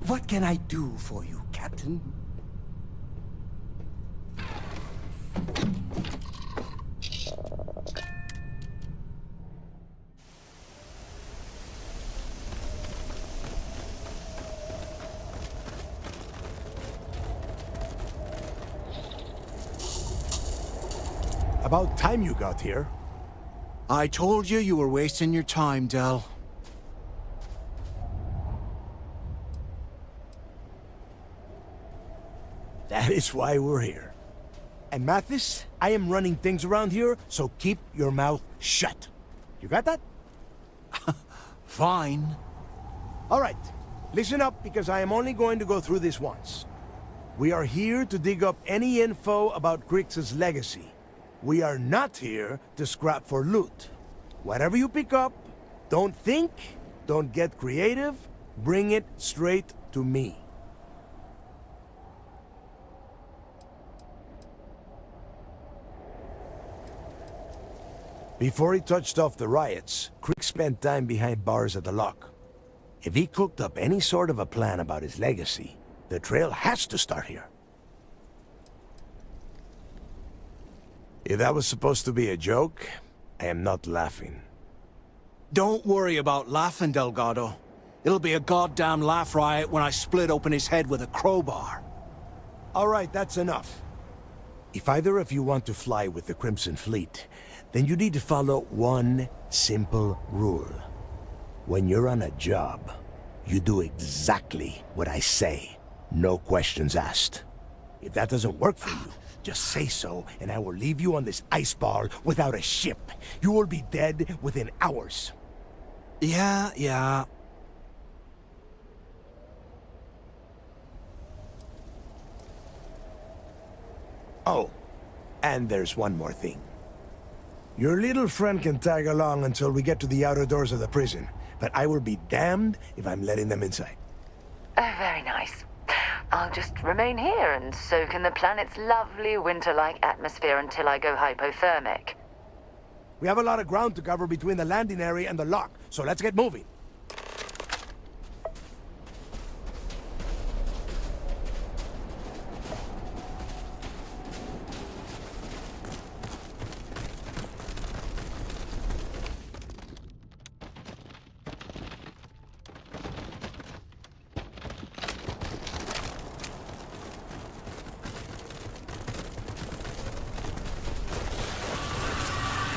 What can I do for you, Captain? About time you got here. I told you were wasting your time, Del. That is why we're here. And Mathis, I am running things around here, so keep your mouth shut. You got that? Fine. All right, listen up because I am only going to go through this once. We are here to dig up any info about Grix's legacy. We are not here to scrap for loot. Whatever you pick up, don't think, don't get creative, bring it straight to me. Before he touched off the riots, Grix spent time behind bars at the lock. If he cooked up any sort of a plan about his legacy, the trail has to start here. If that was supposed to be a joke, I am not laughing. Don't worry about laughing, Delgado. It'll be a goddamn laugh riot when I split open his head with a crowbar. All right, that's enough. If either of you want to fly with the Crimson Fleet, then you need to follow one simple rule. When you're on a job, you do exactly what I say. No questions asked. If that doesn't work for you, just say so, and I will leave you on this ice ball without a ship. You will be dead within hours. Yeah. Oh, and there's one more thing. Your little friend can tag along until we get to the outer doors of the prison, but I will be damned if I'm letting them inside. Oh, very nice. I'll just remain here and soak in the planet's lovely winter-like atmosphere until I go hypothermic. We have a lot of ground to cover between the landing area and the lock, so let's get moving.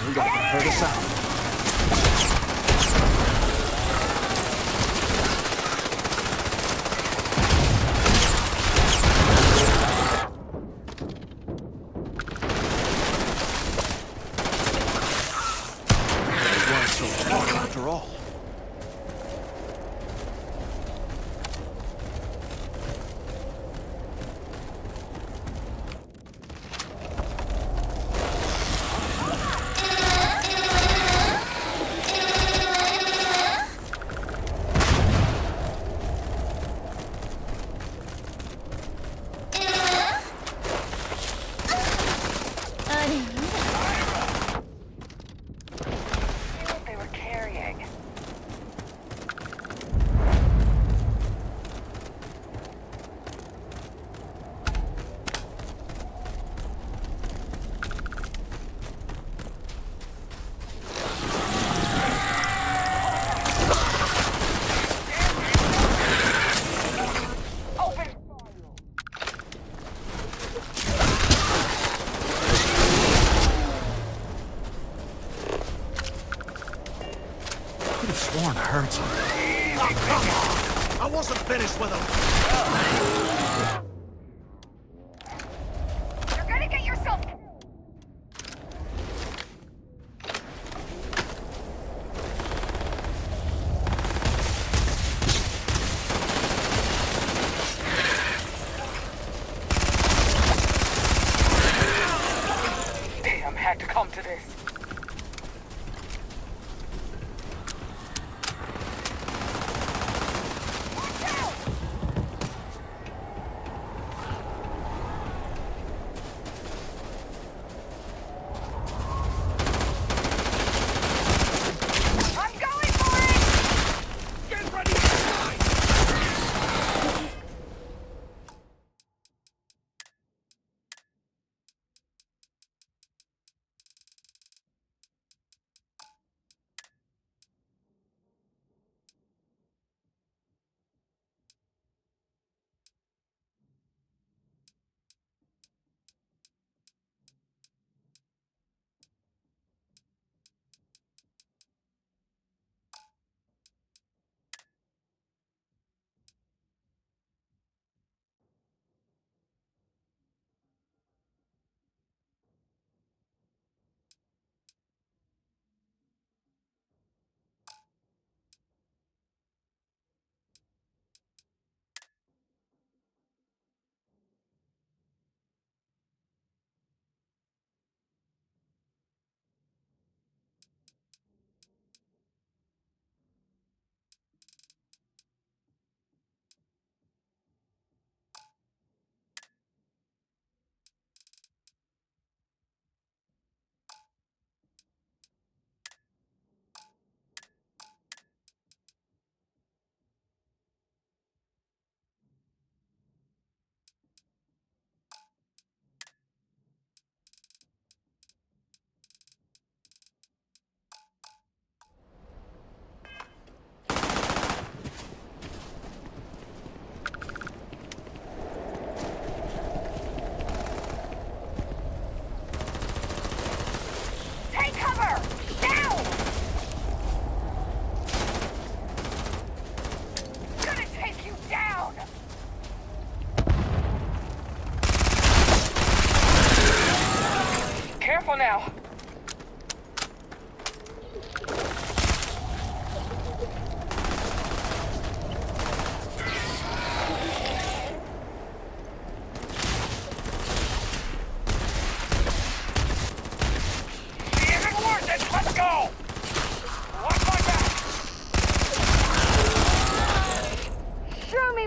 We gotta get her to sound. They weren't so smart after all. Sworn I heard something. Oh, come on! I wasn't finished with him! You're gonna get yourself... Damn, had to come to this.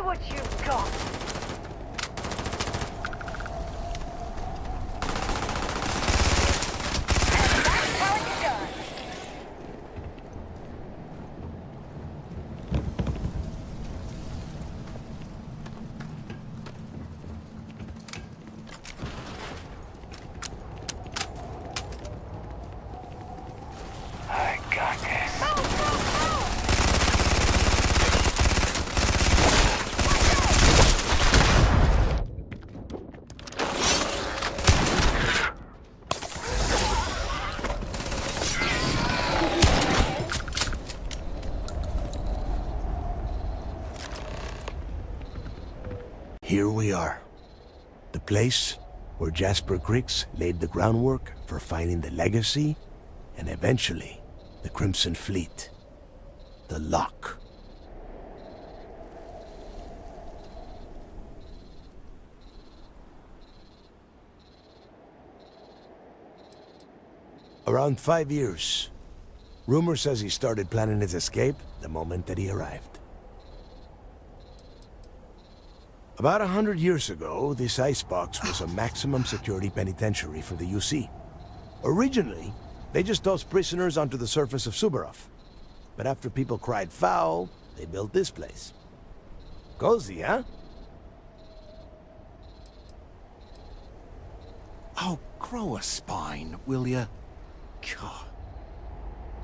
what you've got. And that's how it's done. I got this. Go, go, go! Here we are. The place where Jasper Griggs laid the groundwork for finding the legacy and eventually the Crimson Fleet. The Lock. Around 5 years. Rumor says he started planning his escape the moment that he arrived. About 100 years ago, this icebox was a maximum security penitentiary for the UC. Originally, they just tossed prisoners onto the surface of Suvorov. But after people cried foul, they built this place. Cozy, huh? Oh, grow a spine, will ya? God.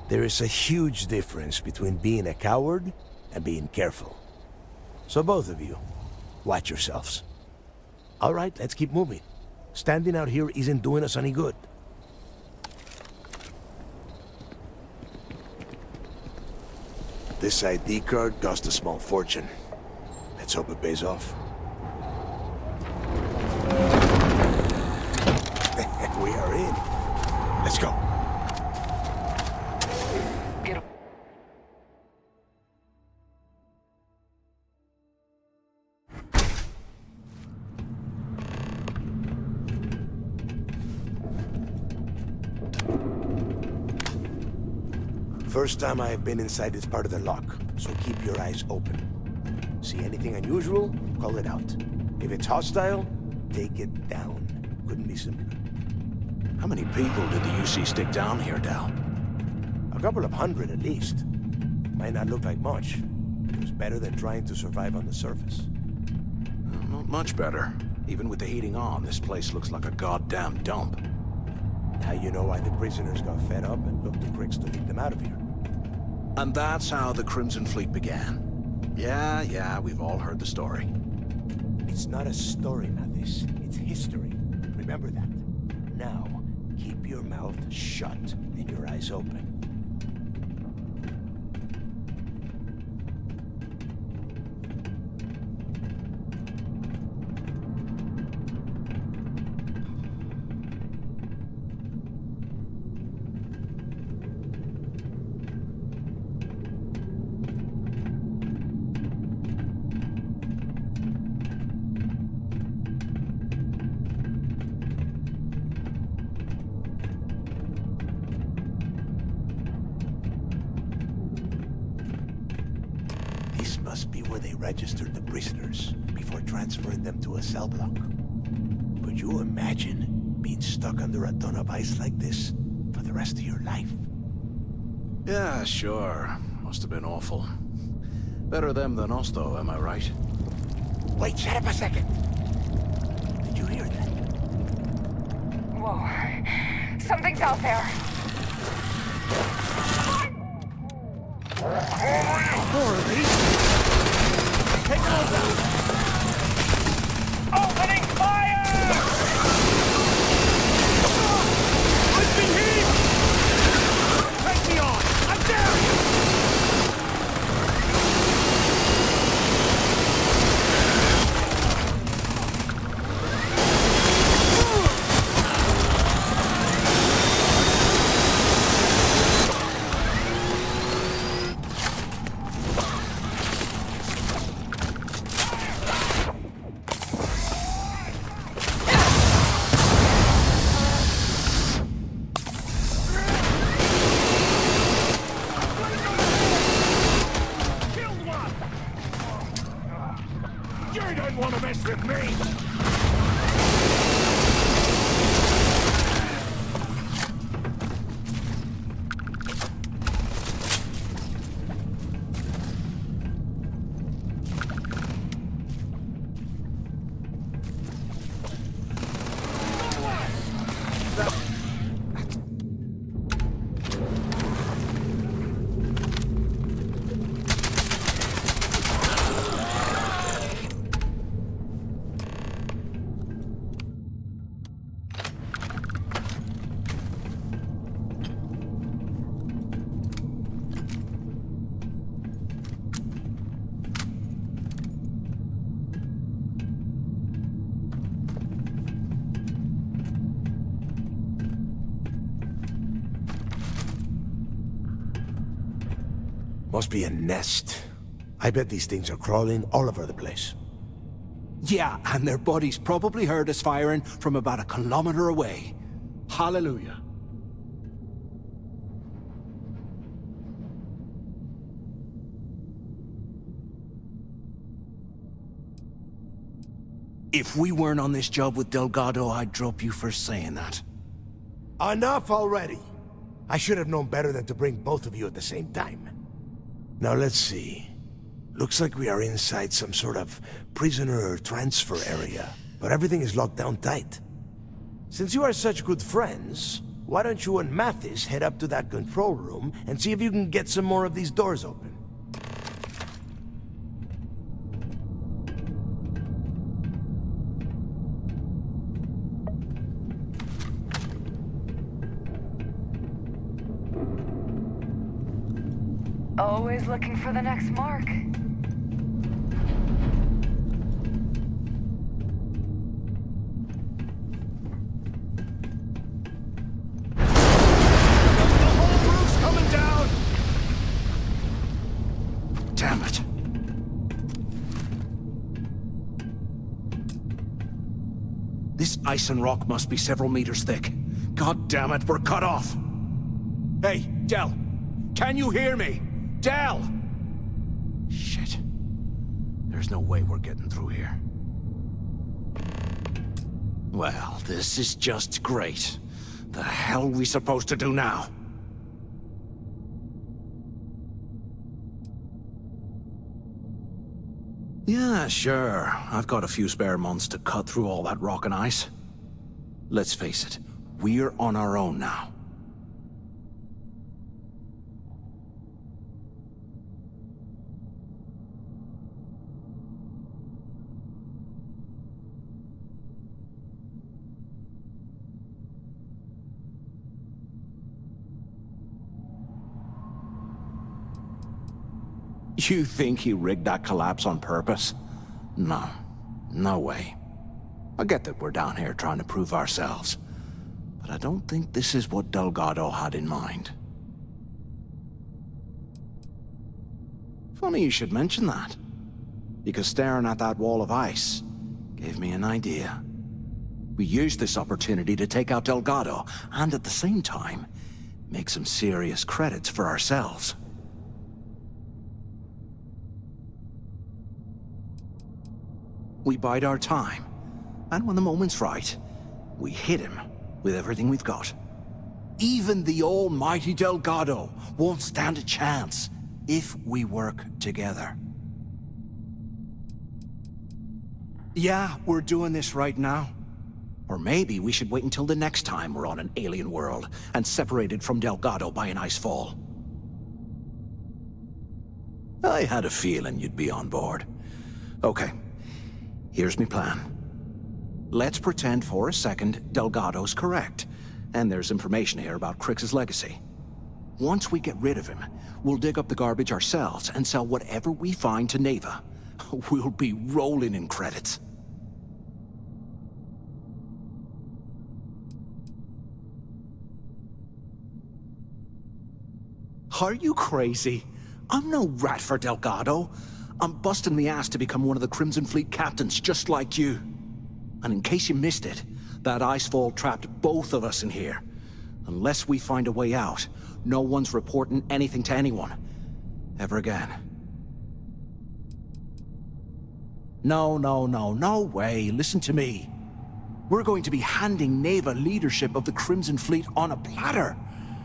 There is a huge difference between being a coward and being careful. So both of you, watch yourselves. All right, let's keep moving. Standing out here isn't doing us any good. This ID card cost a small fortune. Let's hope it pays off. We are in. Let's go. Get First time I have been inside this part of the lock, so keep your eyes open. See anything unusual, call it out. If it's hostile, take it down. Couldn't be simpler. How many people did the UC stick down here, Dal? A couple of hundred at least. Might not look like much, but it was better than trying to survive on the surface. Not much better. Even with the heating on, this place looks like a goddamn dump. Now you know why the prisoners got fed up and looked to Griggs to lead them out of here. And that's how the Crimson Fleet began. Yeah, we've all heard the story. It's not a story, Mathis. It's history. Remember that. Now, keep your mouth shut and your eyes open. This must be where they registered the prisoners before transferring them to a cell block. Could you imagine being stuck under a ton of ice like this for the rest of your life? Yeah, sure. Must have been awful. Better them than us, though, am I right? Wait, shut up a second. Did you hear that? Whoa. Something's out there. More of these. Take those out. Opening fire! I've been hit! Take me on! I dare you! You don't want to mess with me! Must be a nest. I bet these things are crawling all over the place. Yeah, and their buddies probably heard us firing from about a kilometer away. Hallelujah. If we weren't on this job with Delgado, I'd drop you for saying that. Enough already! I should have known better than to bring both of you at the same time. Now let's see. Looks like we are inside some sort of prisoner transfer area, but everything is locked down tight. Since you are such good friends, why don't you and Mathis head up to that control room and see if you can get some more of these doors open? Always looking for the next mark. The whole roof's coming down! Damn it. This ice and rock must be several meters thick. God damn it, we're cut off. Hey, Del, can you hear me? Del! Shit. There's no way we're getting through here. Well, this is just great. The hell are we supposed to do now? Yeah, sure. I've got a few spare months to cut through all that rock and ice. Let's face it, we're on our own now. You think he rigged that collapse on purpose? No. No way. I get that we're down here trying to prove ourselves, but I don't think this is what Delgado had in mind. Funny you should mention that, because staring at that wall of ice gave me an idea. We used this opportunity to take out Delgado, and at the same time, make some serious credits for ourselves. We bide our time, and when the moment's right, we hit him with everything we've got. Even the almighty Delgado won't stand a chance if we work together. Yeah, we're doing this right now. Or maybe we should wait until the next time we're on an alien world and separated from Delgado by an icefall. I had a feeling you'd be on board. Okay. Here's my plan. Let's pretend for a second Delgado's correct, and there's information here about Crix's legacy. Once we get rid of him, we'll dig up the garbage ourselves and sell whatever we find to Neva. We'll be rolling in credits. Are you crazy? I'm no rat for Delgado. I'm busting the ass to become one of the Crimson Fleet captains, just like you. And in case you missed it, that icefall trapped both of us in here. Unless we find a way out, no one's reporting anything to anyone. Ever again. No way. Listen to me. We're going to be handing Neva leadership of the Crimson Fleet on a platter.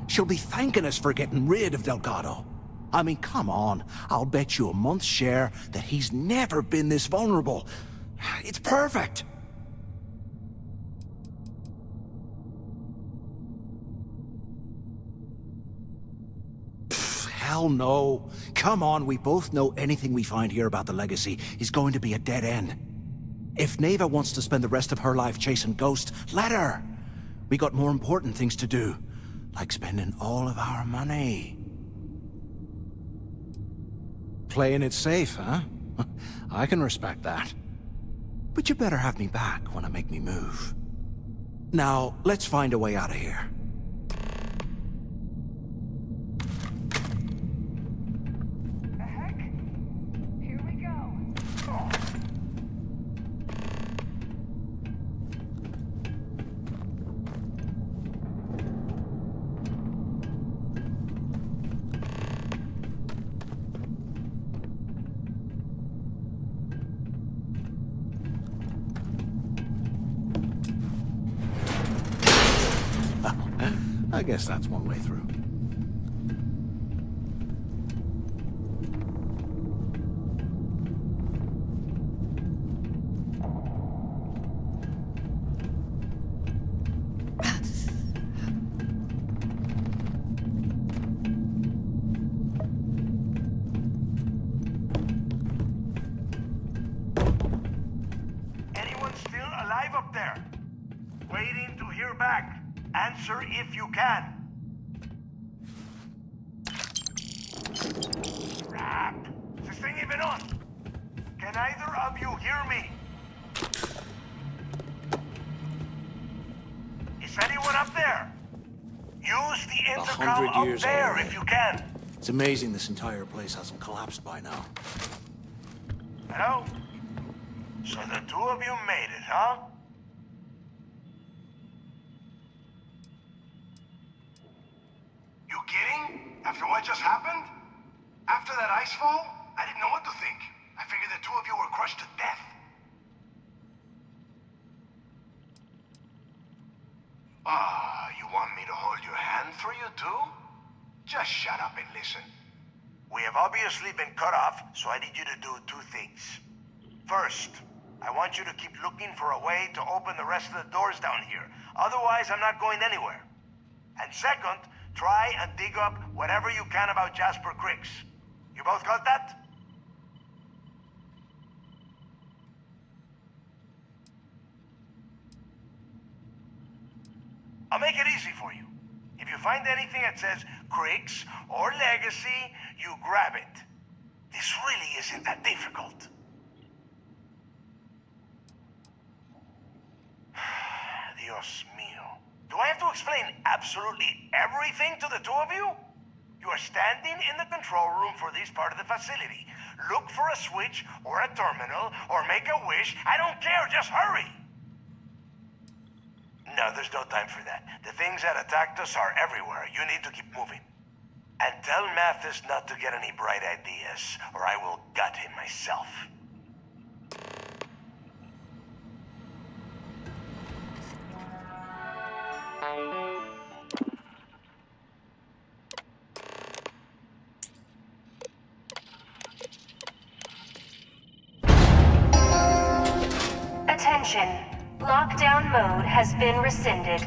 She'll be thanking us for getting rid of Delgado. I mean, come on. I'll bet you a month's share that he's never been this vulnerable. It's perfect. Hell no. Come on, we both know anything we find here about the Legacy is going to be a dead end. If Neva wants to spend the rest of her life chasing ghosts, let her. We got more important things to do, like spending all of our money. Playing it safe, huh? I can respect that. But you better have me back when I make me move. Now, let's find a way out of here. I guess that's one way through. Anyone still alive up there? Waiting to hear back. Answer if you can. Crap! Is this thing even on? Can either of you hear me? Is anyone up there? Use the intercom 100 years up there old. if you can. It's amazing this entire place hasn't collapsed by now. Hello? So the two of you made it, huh? You kidding? After what just happened? After that ice fall? I didn't know what to think. I figured the two of you were crushed to death. You want me to hold your hand for you too? Just shut up and listen. We have obviously been cut off, so I need you to do two things. First, I want you to keep looking for a way to open the rest of the doors down here. Otherwise, I'm not going anywhere. And second, try and dig up whatever you can about Jasper Creeks. You both got that? I'll make it easy for you. If you find anything that says Creeks or Legacy, you grab it. This really isn't that difficult. Dios mío. Do I have to explain absolutely everything to the two of you? You are standing in the control room for this part of the facility. Look for a switch or a terminal or make a wish. I don't care, just hurry! No, there's no time for that. The things that attacked us are everywhere. You need to keep moving. And tell Mathis not to get any bright ideas, or I will gut him myself. Attention. Lockdown mode has been rescinded.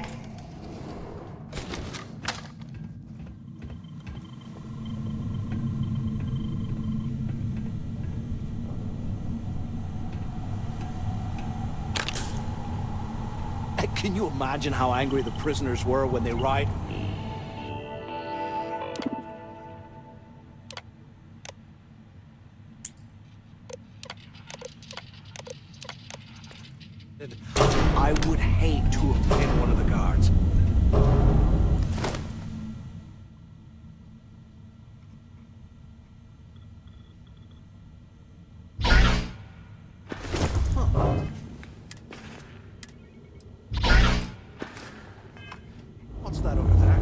Can you imagine how angry the prisoners were when they arrived? I would hate to have been one of the guards. What's that over there?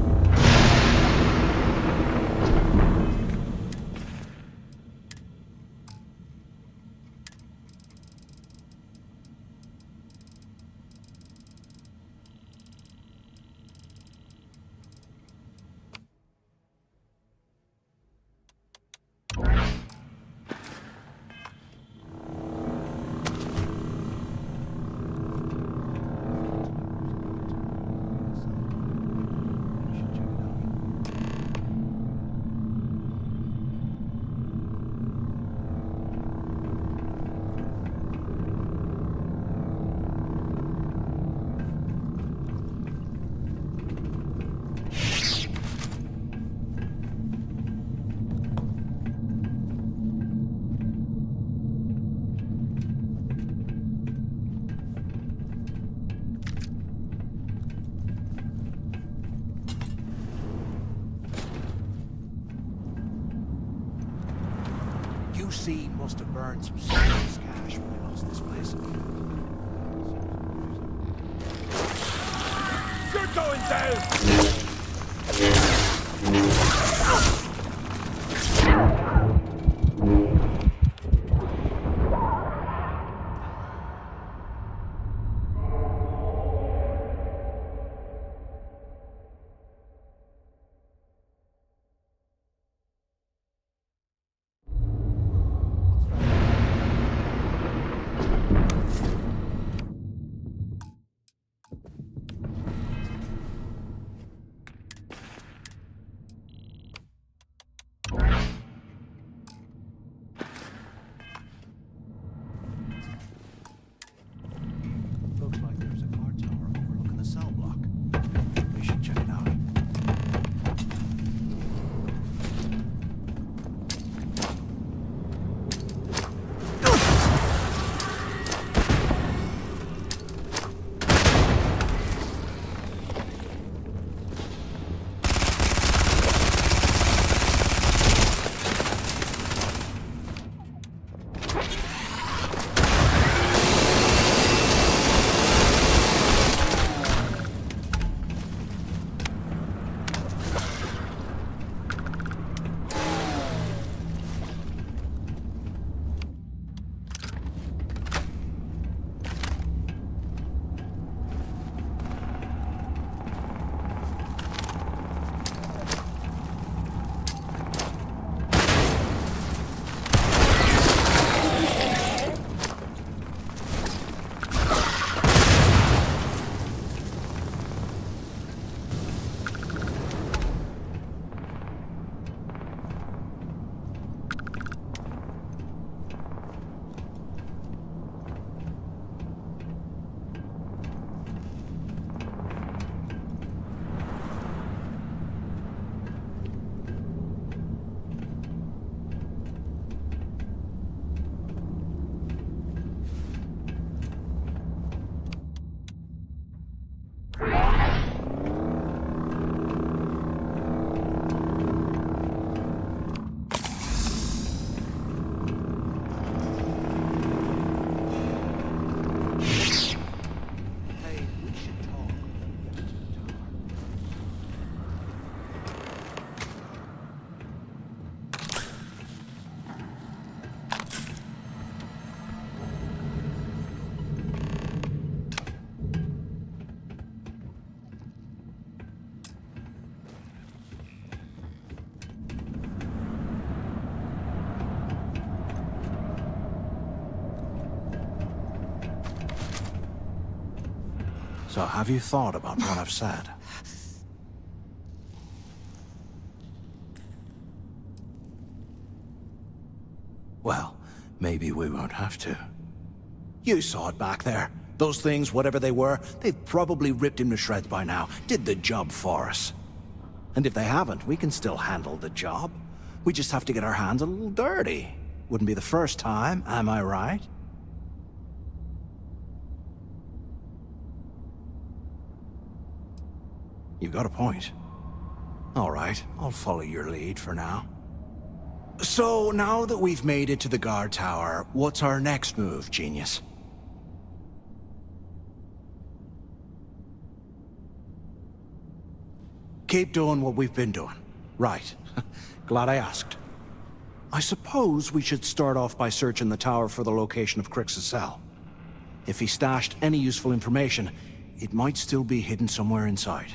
sea must have burned some serious cash when they lost this place. You're going down! Looks like there's a guard tower overlooking the cell block. We should check it out. Hey, we should talk. So have you thought about what I've said? Well, maybe we won't have to. You saw it back there. Those things, whatever they were, they've probably ripped him to shreds by now. Did the job for us. And if they haven't, we can still handle the job. We just have to get our hands a little dirty. Wouldn't be the first time, am I right? You've got a point. All right, I'll follow your lead for now. So, now that we've made it to the guard tower, what's our next move, genius? Keep doing what we've been doing. Right. Glad I asked. I suppose we should start off by searching the tower for the location of Crix's cell. If he stashed any useful information, it might still be hidden somewhere inside.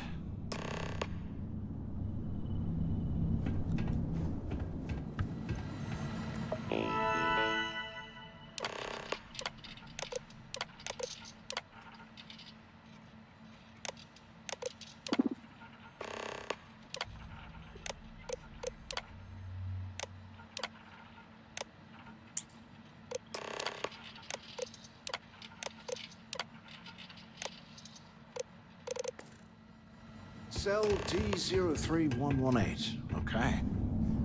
Cell D03118. Okay.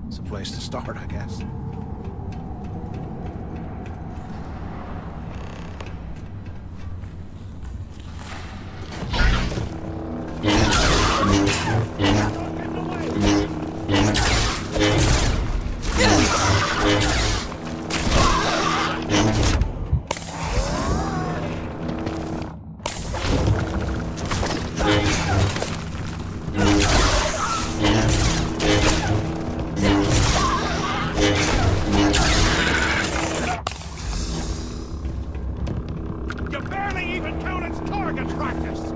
It's a place to start, I guess. You barely even count its target practice!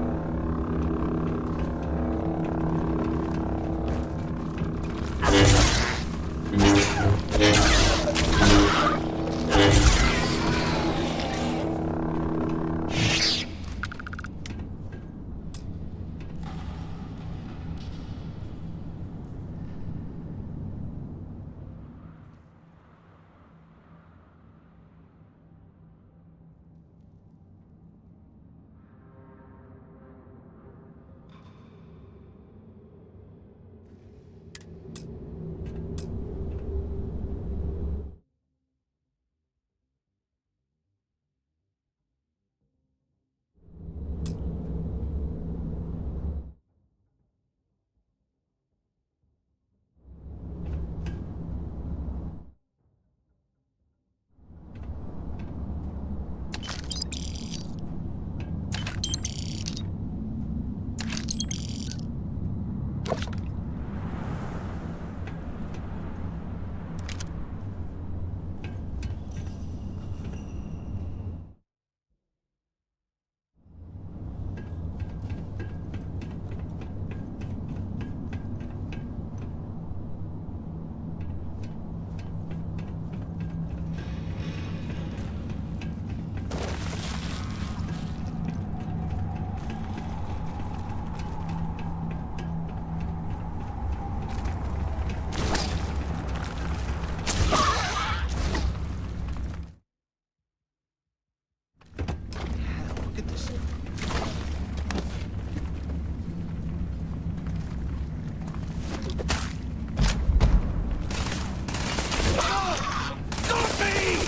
Look at this. Stop me!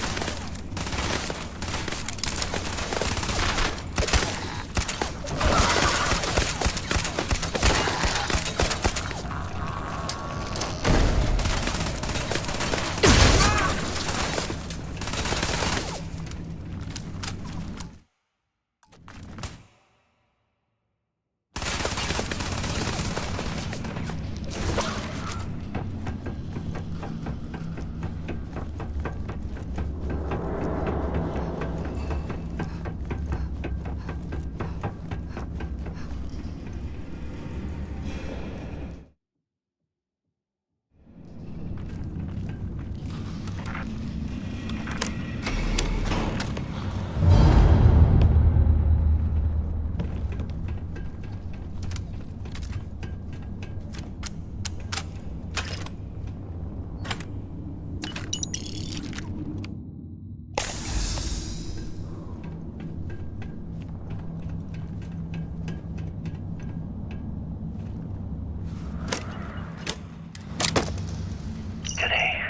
Today,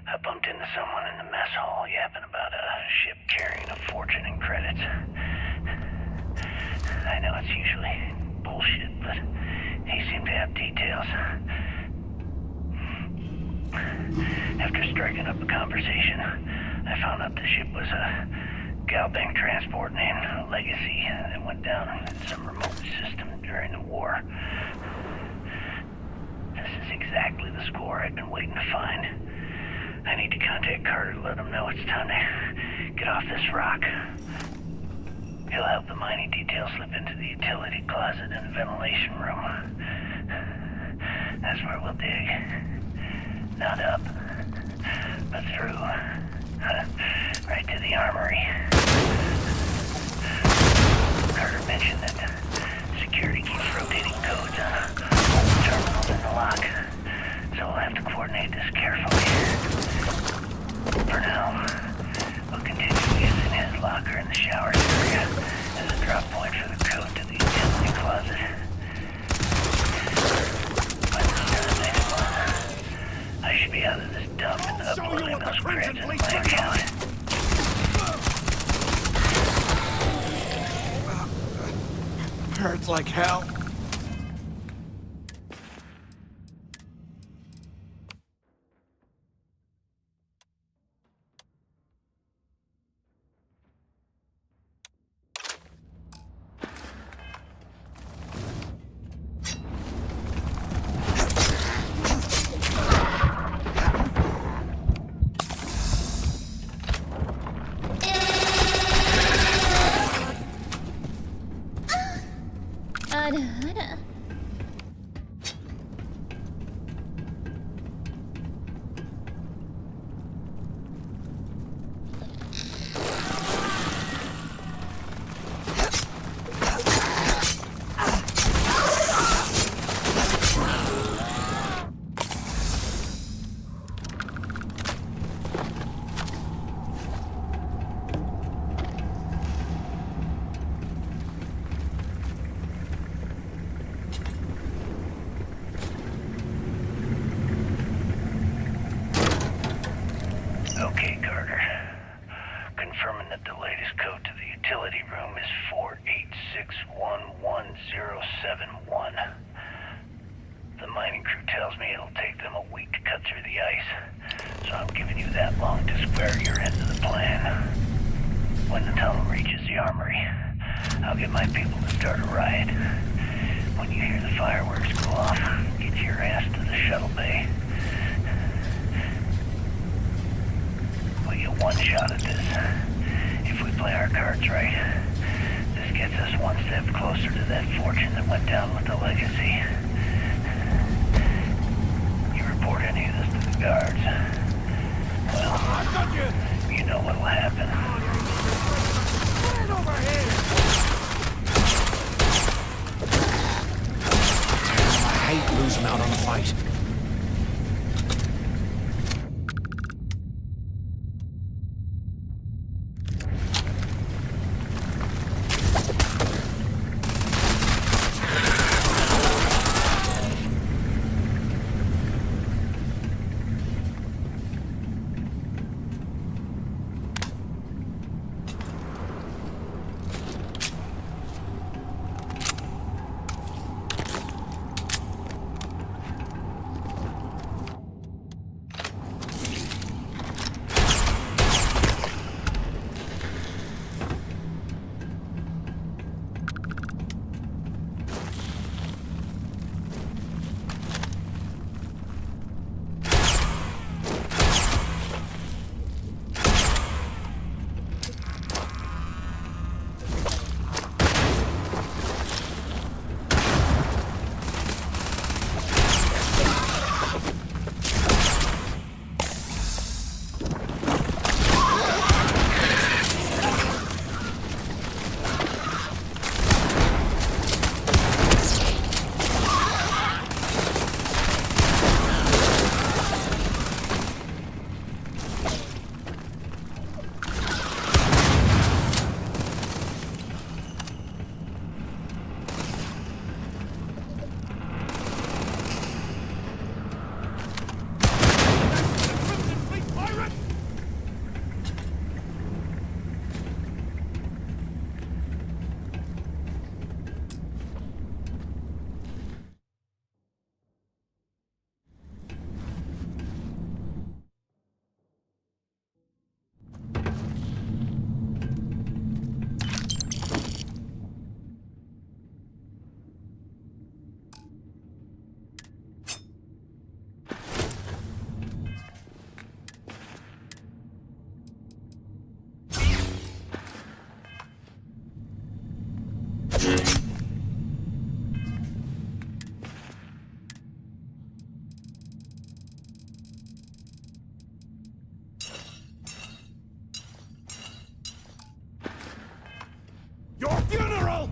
I bumped into someone in the mess hall yapping about a ship carrying a fortune in credits. I know it's usually bullshit, but he seemed to have details. After striking up a conversation, I found out the ship was a Galbank transport named Legacy that went down in some remote system during the war. This is exactly the score I've been waiting to find. I need to contact Carter to let him know it's time to get off this rock. He'll help the mining detail slip into the utility closet in the ventilation room. That's where we'll dig. Not up, but through. Right to the armory. Carter mentioned that security keeps rotating codes on all the terminals in the lock, so we'll have to coordinate this carefully. For now, we'll continue using his locker in the shower area as a drop point for the code to the utility closet. By the start of next month, I should be out of this dump and uploading those credits in my account. Hurts like hell. confirming that the latest code to the utility room is 486111071. The mining crew tells me it'll take them a week to cut through the ice, so I'm giving you that long to square your end of the plan. When the tunnel reaches the armory, I'll get my people to start a riot. When you hear the fireworks go off, get your ass to the shuttle bay. We get one shot at this. If we play our cards right, this gets us one step closer to that fortune that went down with the legacy. You report any of this to the guards, well, you know what'll happen. Get over here! I hate losing out on a fight. Your funeral!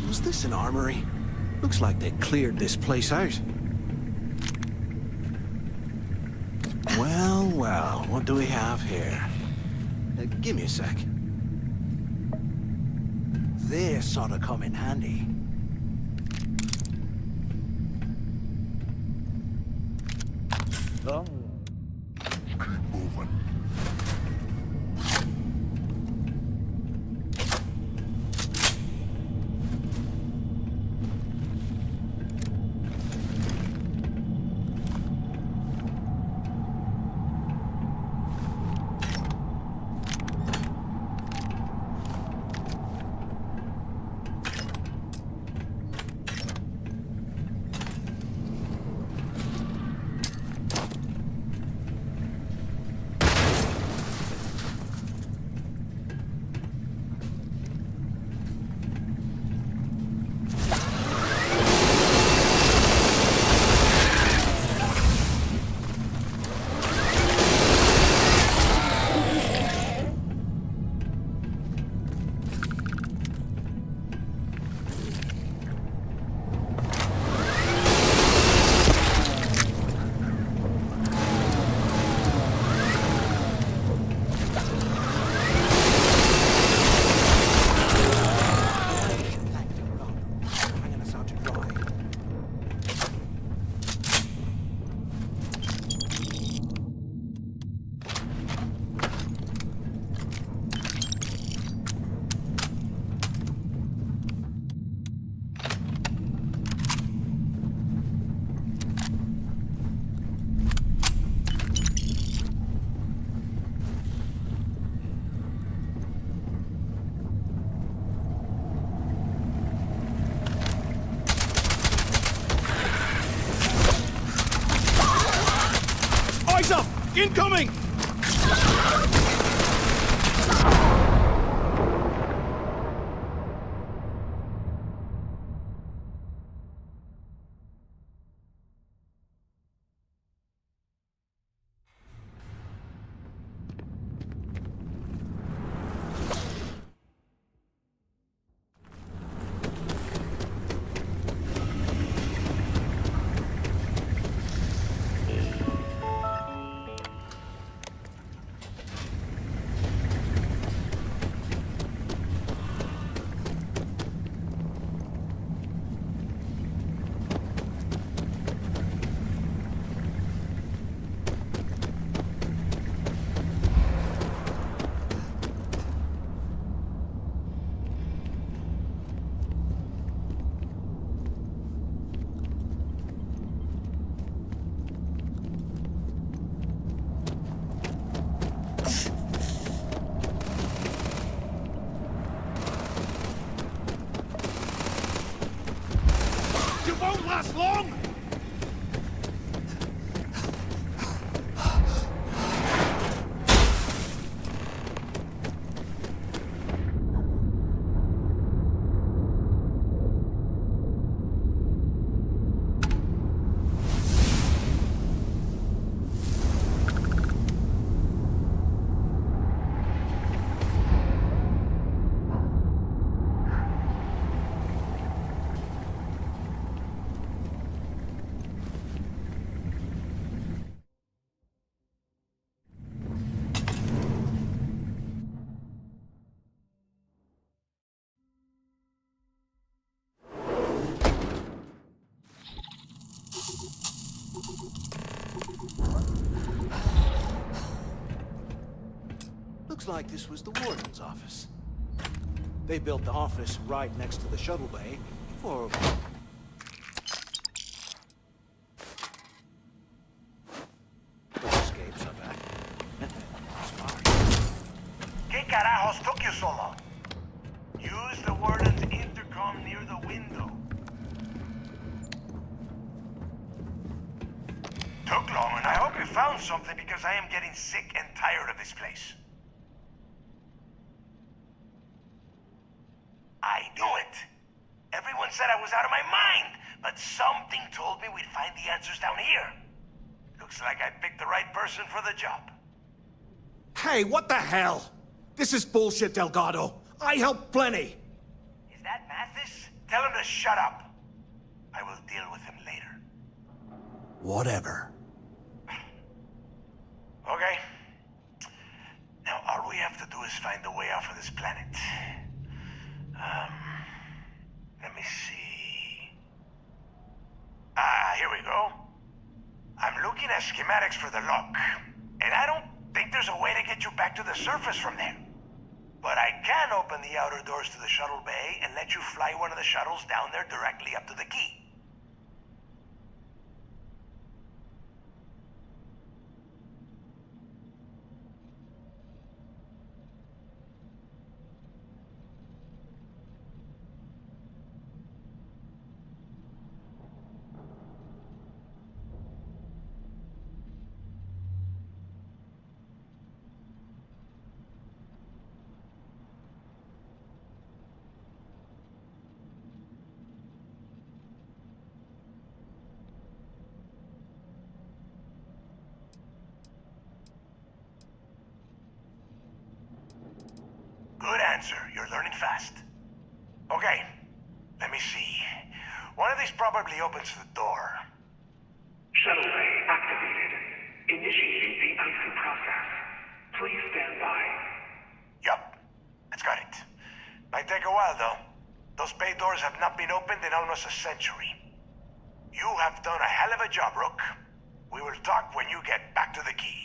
Was this an armory? Looks like they cleared this place out. Well, well, what do we have here? Give me a sec. This ought to come in handy. Keep moving. Incoming! Won't last long! Looks like this was the warden's office. They built the office right next to the shuttle bay for... escapes, I bet. Smart. ¿Qué carajos took you so long? Use the warden's intercom near the window. Took long, and I hope you found something because I am getting sick and tired of this place. I knew it. Everyone said I was out of my mind, but something told me we'd find the answers down here. Looks like I picked the right person for the job. Hey, what the hell? This is bullshit, Delgado. I helped plenty. Is that Mathis? Tell him to shut up. I will deal with him later. Whatever. Okay. Now all we have to do is find a way off of this planet. Let me see. Ah, here we go. I'm looking at schematics for the lock, and I don't think there's a way to get you back to the surface from there. But I can open the outer doors to the shuttle bay and let you fly one of the shuttles down there directly up to the key. Good answer. You're learning fast. Okay, let me see. One of these probably opens the door. Shuttle bay activated. Initiating the icing process. Please stand by. Yup, it's got it. Might take a while, though. Those bay doors have not been opened in almost a century. You have done a hell of a job, Rook. We will talk when you get back to the key.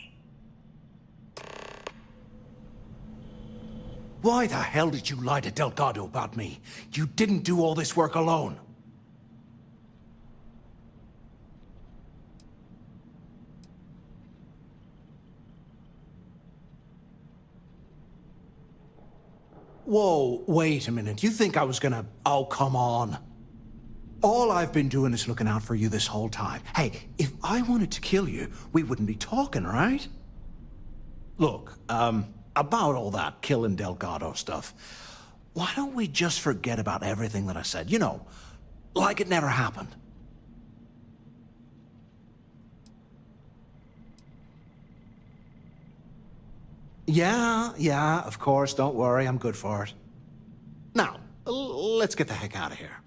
Why the hell did you lie to Delgado about me? You didn't do all this work alone. Whoa, wait a minute. You think I was gonna... Oh, come on. All I've been doing is looking out for you this whole time. Hey, if I wanted to kill you, we wouldn't be talking, right? Look, about all that killing Delgado stuff, why don't we just forget about everything that I said? You know, like it never happened. Yeah, of course, don't worry, I'm good for it. Now, let's get the heck out of here.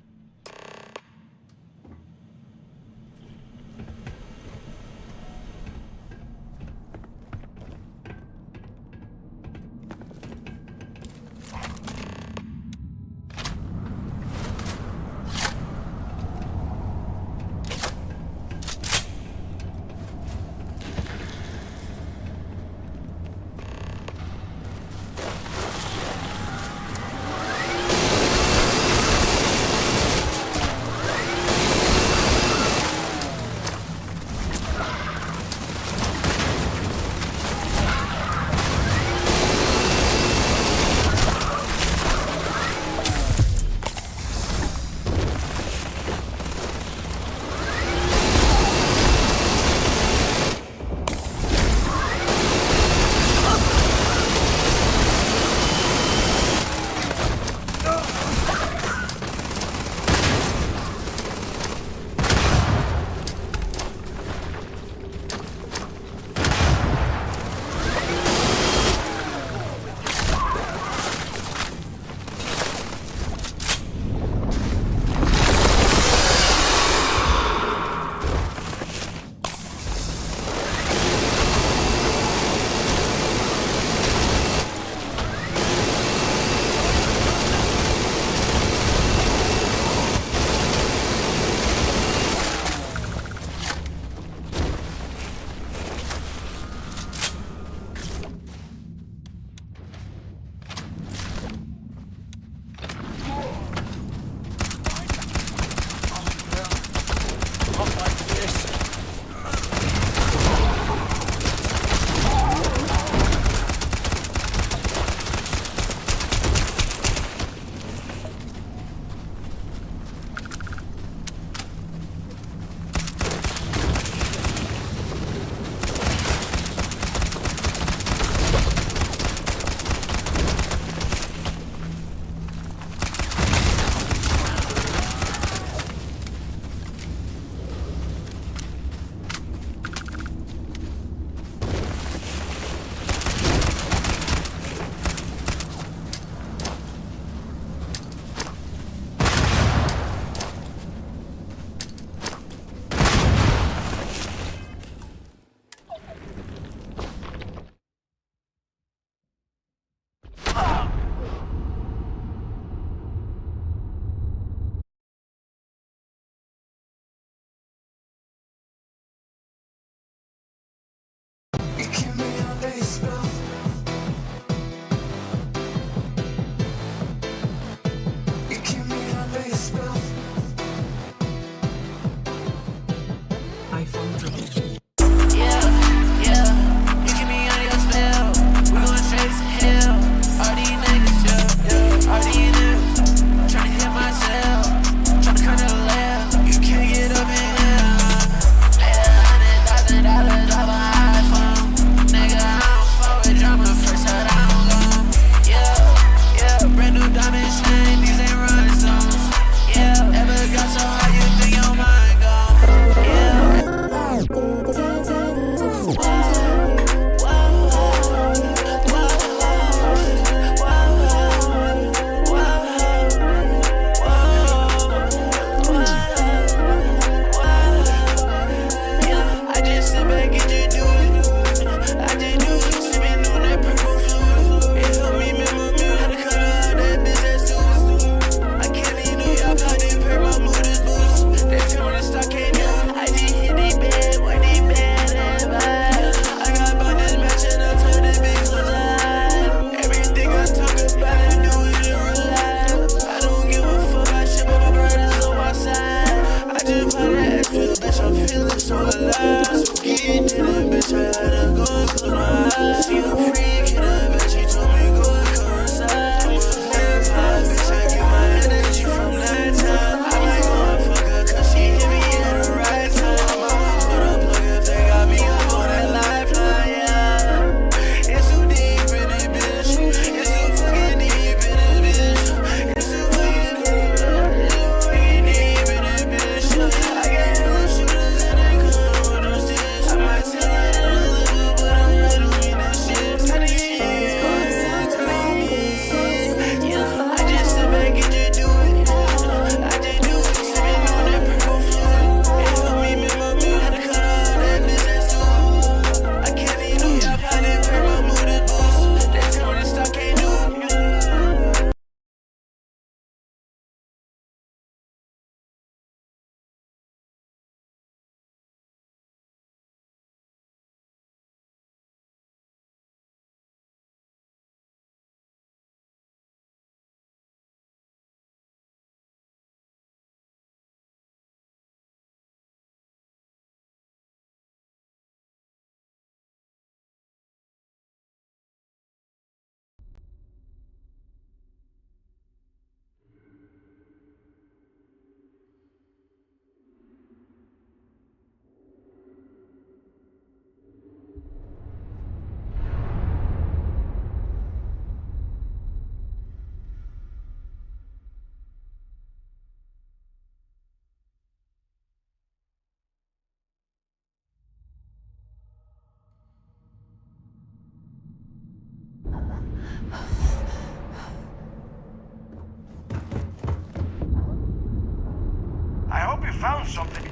found something.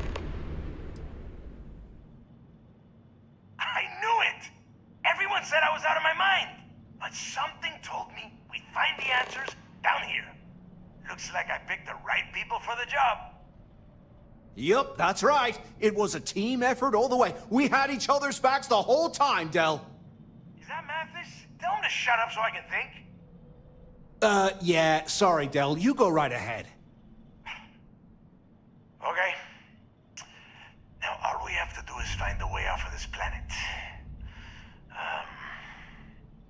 I knew it! Everyone said I was out of my mind. But something told me we'd find the answers down here. Looks like I picked the right people for the job. Yup, that's right. It was a team effort all the way. We had each other's backs the whole time, Del. Is that Mathis? Tell him to shut up so I can think. Yeah, sorry, Del. You go right ahead. Okay. Now all we have to do is find a way off of this planet.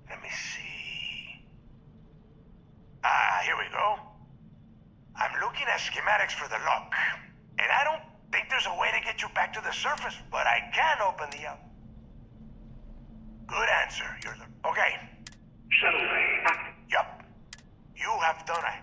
Let me see. Here we go. I'm looking at schematics for the lock. And I don't think there's a way to get you back to the surface, but I can open the up. Good answer. You're the... Okay. Shuttle bay active. Yup. You have done it.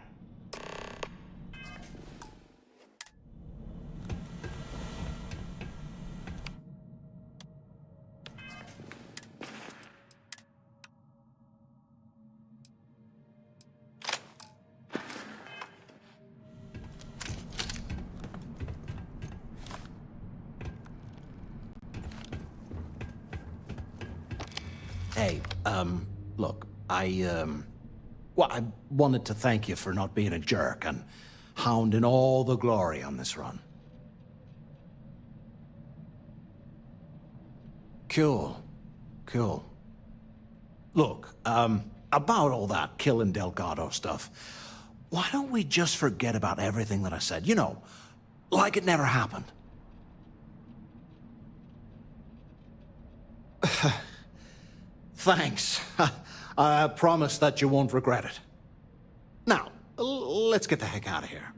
Hey, look, well, I wanted to thank you for not being a jerk and hounding all the glory on this run. Cool. Cool. Look, about all that killing Delgado stuff, why don't we just forget about everything that I said? You know, like it never happened. Thanks. I promise that you won't regret it. Now, let's get the heck out of here.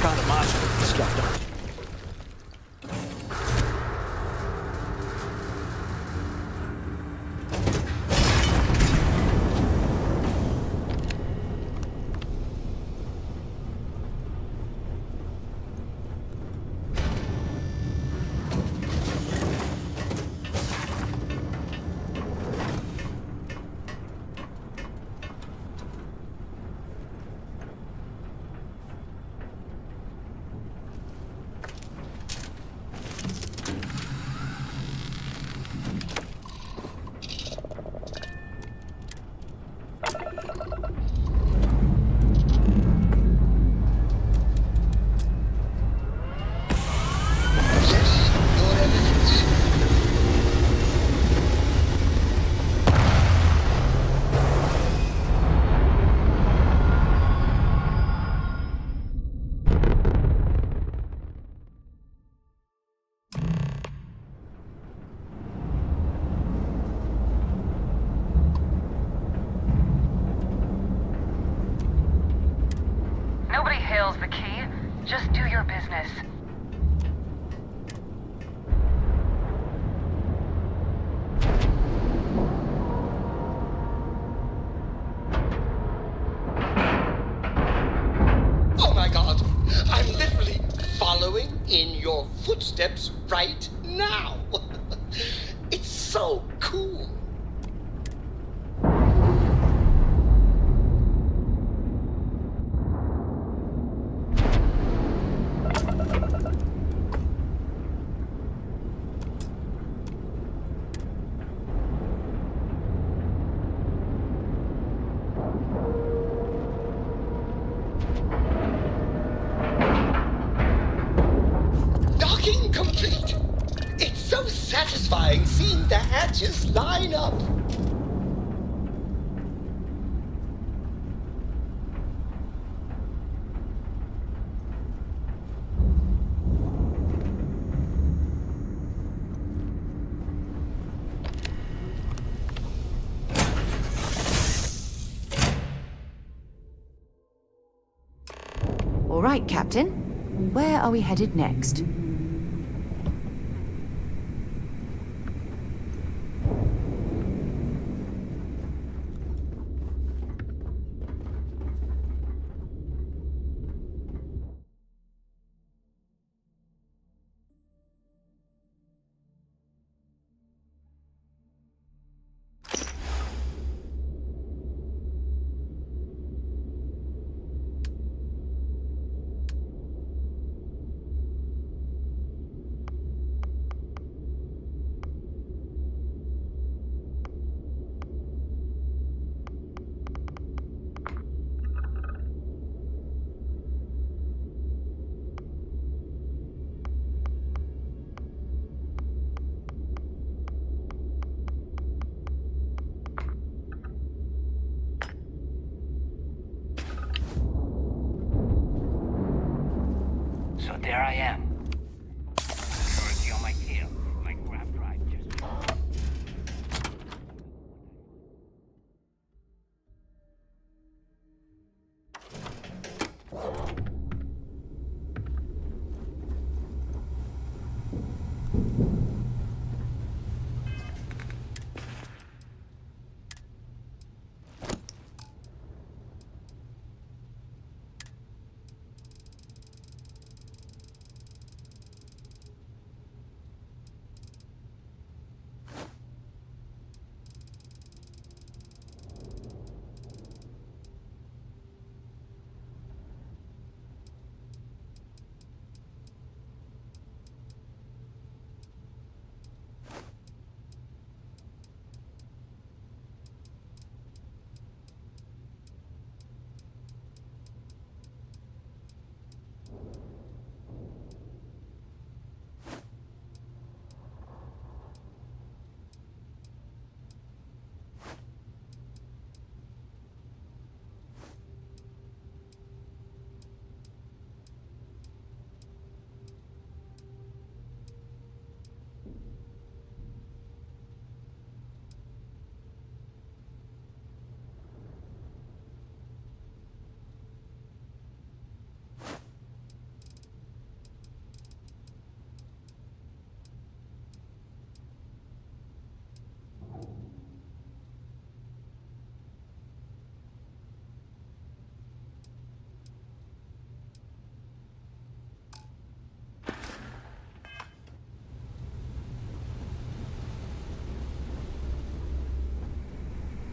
Found a module with the stuff on it. Nobody hails the key. Just do your business. Oh my god! I'm literally following in your footsteps right now! It's so cool! Docking complete! It's so satisfying seeing the hatches line up! All right, Captain. Where are we headed next? So there I am. Authority on my tail. My grab drive just...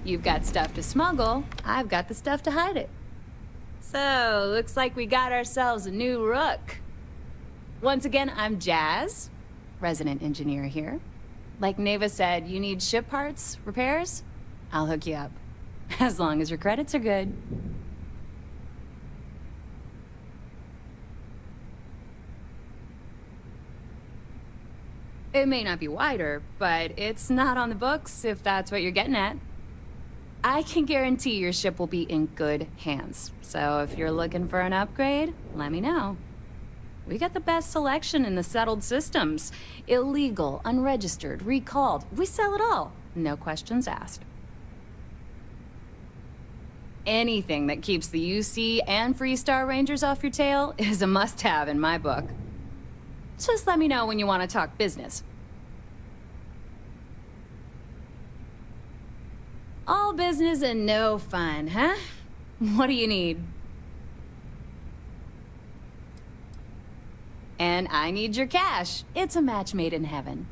You've got stuff to smuggle, I've got the stuff to hide it. So, looks like we got ourselves a new rook. Once again, I'm Jazz, resident engineer here. Like Neva said, you need ship parts, repairs? I'll hook you up. As long as your credits are good. It may not be wider, but it's not on the books, if that's what you're getting at. I can guarantee your ship will be in good hands. So if you're looking for an upgrade, let me know. We got the best selection in the settled systems. Illegal, unregistered, recalled. We sell it all. No questions asked. Anything that keeps the UC and Freestar Rangers off your tail is a must-have in my book. Just let me know when you want to talk business. All business and no fun, huh? What do you need? And I need your cash. It's a match made in heaven.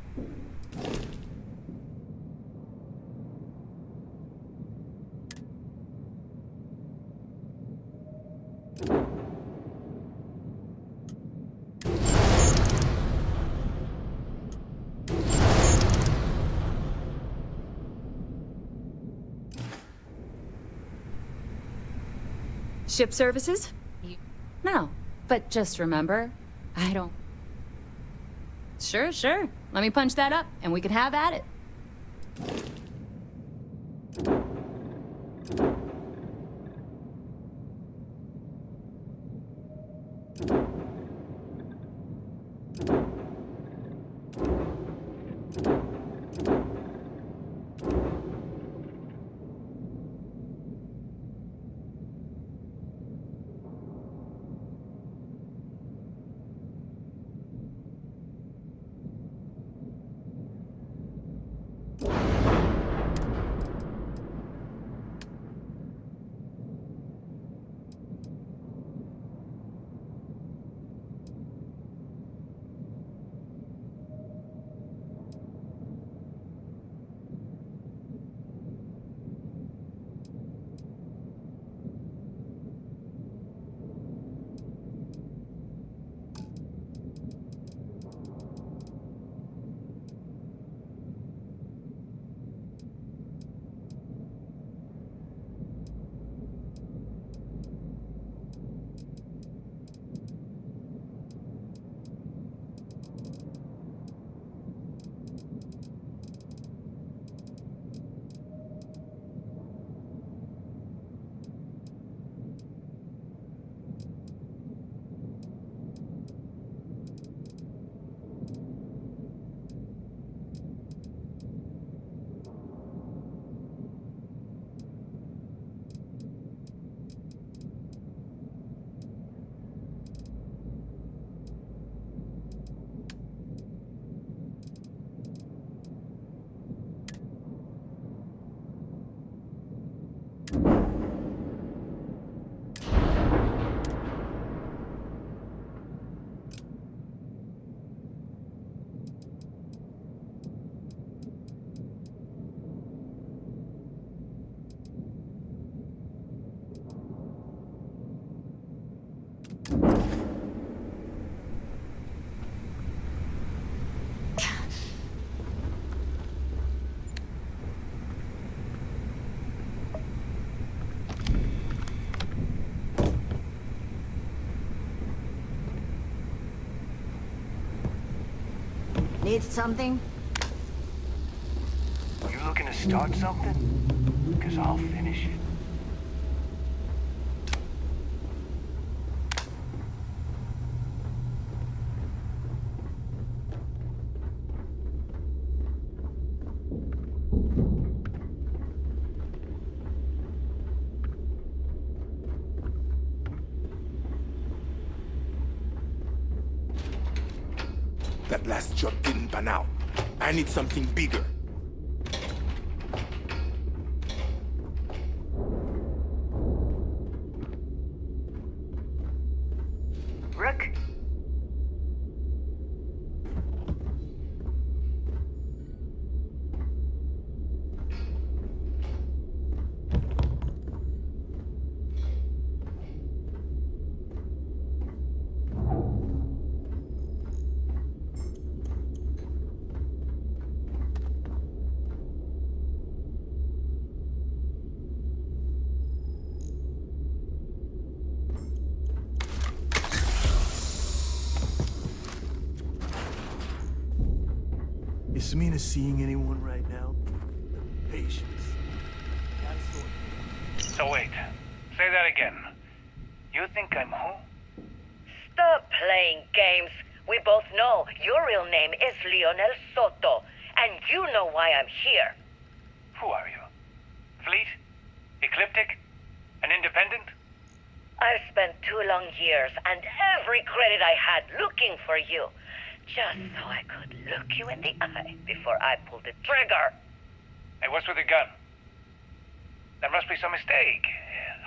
Ship services? No, but just remember, I don't... Sure. Let me punch that up, and we can have at it. Need something? You looking to start something? 'Cause I'll finish it. That last job didn't pan out. I need something bigger. Rook? Is Samina seeing anyone right now? Patience. So wait, say that again. You think I'm who? Stop playing games. We both know your real name is Leonel Soto, and you know why I'm here. Who are you? Fleet? Ecliptic? An independent? I've spent 2 long years and every credit I had looking for you, just so I could look you in the eye before I pulled the trigger. Hey, what's with the gun? There must be some mistake.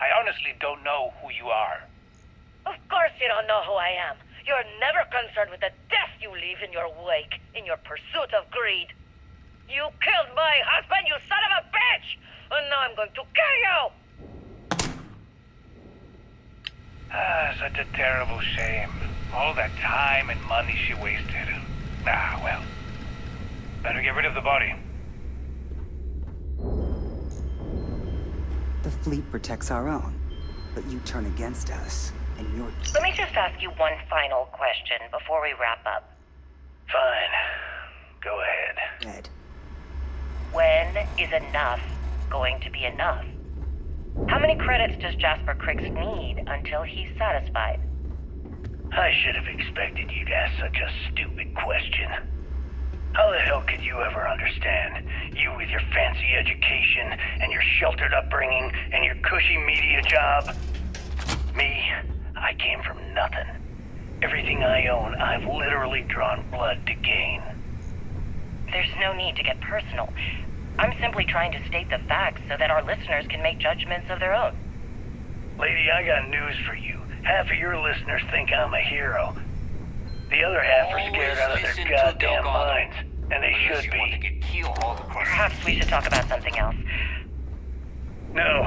I honestly don't know who you are. Of course you don't know who I am. You're never concerned with the death you leave in your wake, in your pursuit of greed. You killed my husband, you son of a bitch! And now I'm going to kill you! Such a terrible shame. All that time and money she wasted. Ah, well. Better get rid of the body. The fleet protects our own, but you turn against us, and you're... Let me just ask you one final question before we wrap up. Fine. Go ahead. dead. When is enough going to be enough? How many credits does Jasper Criggs need until he's satisfied? I should have expected you to ask such a stupid question. How the hell could you ever understand? You with your fancy education and your sheltered upbringing and your cushy media job. Me, I came from nothing. Everything I own, I've literally drawn blood to gain. There's no need to get personal. I'm simply trying to state the facts so that our listeners can make judgments of their own. Lady, I got news for you. Half of your listeners think I'm a hero. The other half are scared out of their goddamn minds. And they should be. Perhaps we should talk about something else. No,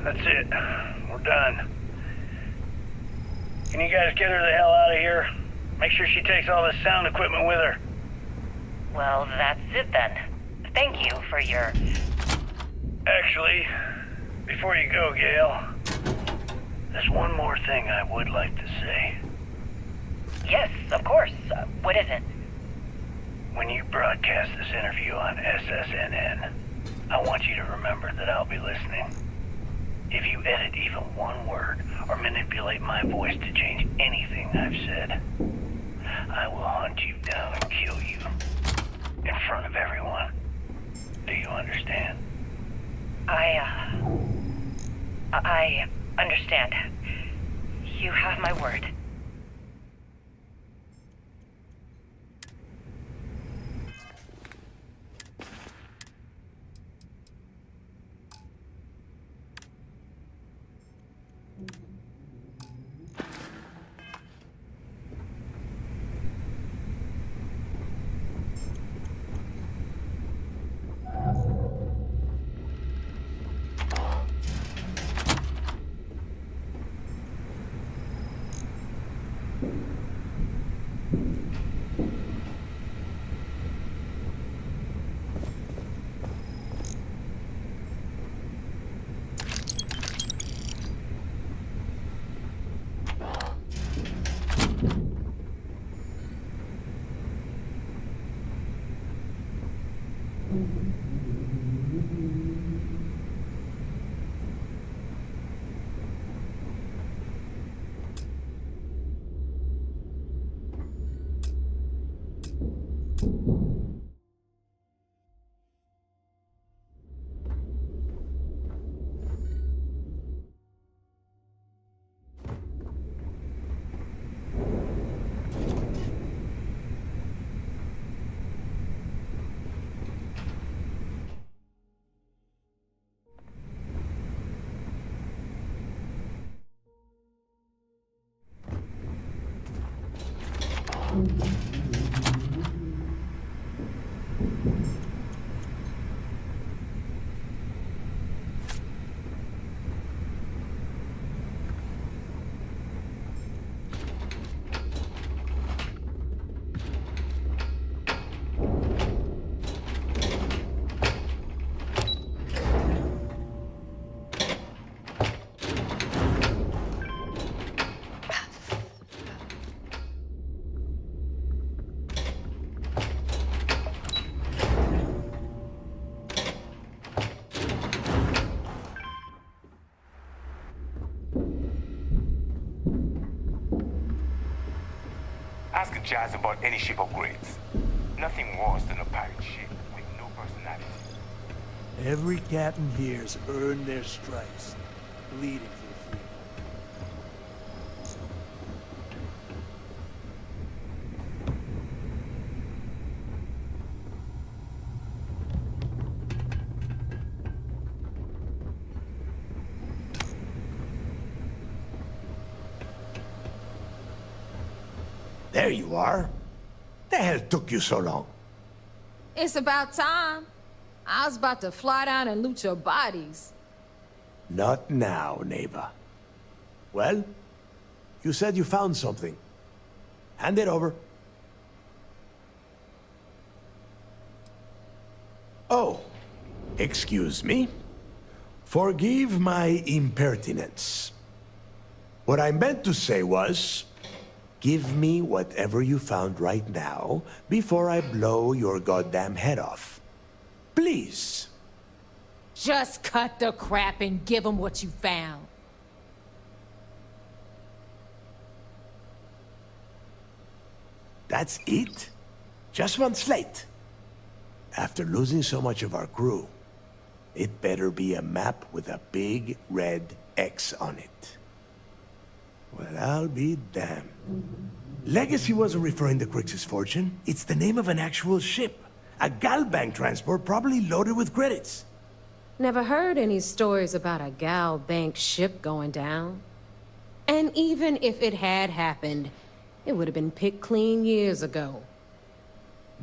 that's it. We're done. Can you guys get her the hell out of here? Make sure she takes all this sound equipment with her. Well, that's it then. Thank you for your... Actually, before you go, Gail, there's one more thing I would like to say. Yes, of course. What is it? When you broadcast this interview on SSNN, I want you to remember that I'll be listening. If you edit even one word or manipulate my voice to change anything I've said, I will hunt you down and kill you in front of everyone. Do you understand? I understand. You have my word. Ask Jazz about any ship upgrades. Nothing worse than a pirate ship with no personality. Every captain here's earned their stripes, bleeding for the fleet. There you are. The hell took you so long? It's about time. I was about to fly down and loot your bodies. Not now, neighbor. Well, you said you found something. Hand it over. Oh, excuse me. Forgive my impertinence. What I meant to say was, give me whatever you found right now before I blow your goddamn head off. Please. Just cut the crap and give them what you found. That's it? Just one slate? After losing so much of our crew, it better be a map with a big red X on it. Well, I'll be damned. Legacy wasn't referring to Crix's fortune. It's the name of an actual ship. A Galbank transport probably loaded with credits. Never heard any stories about a Gal Bank ship going down. And even if it had happened, it would have been picked clean years ago.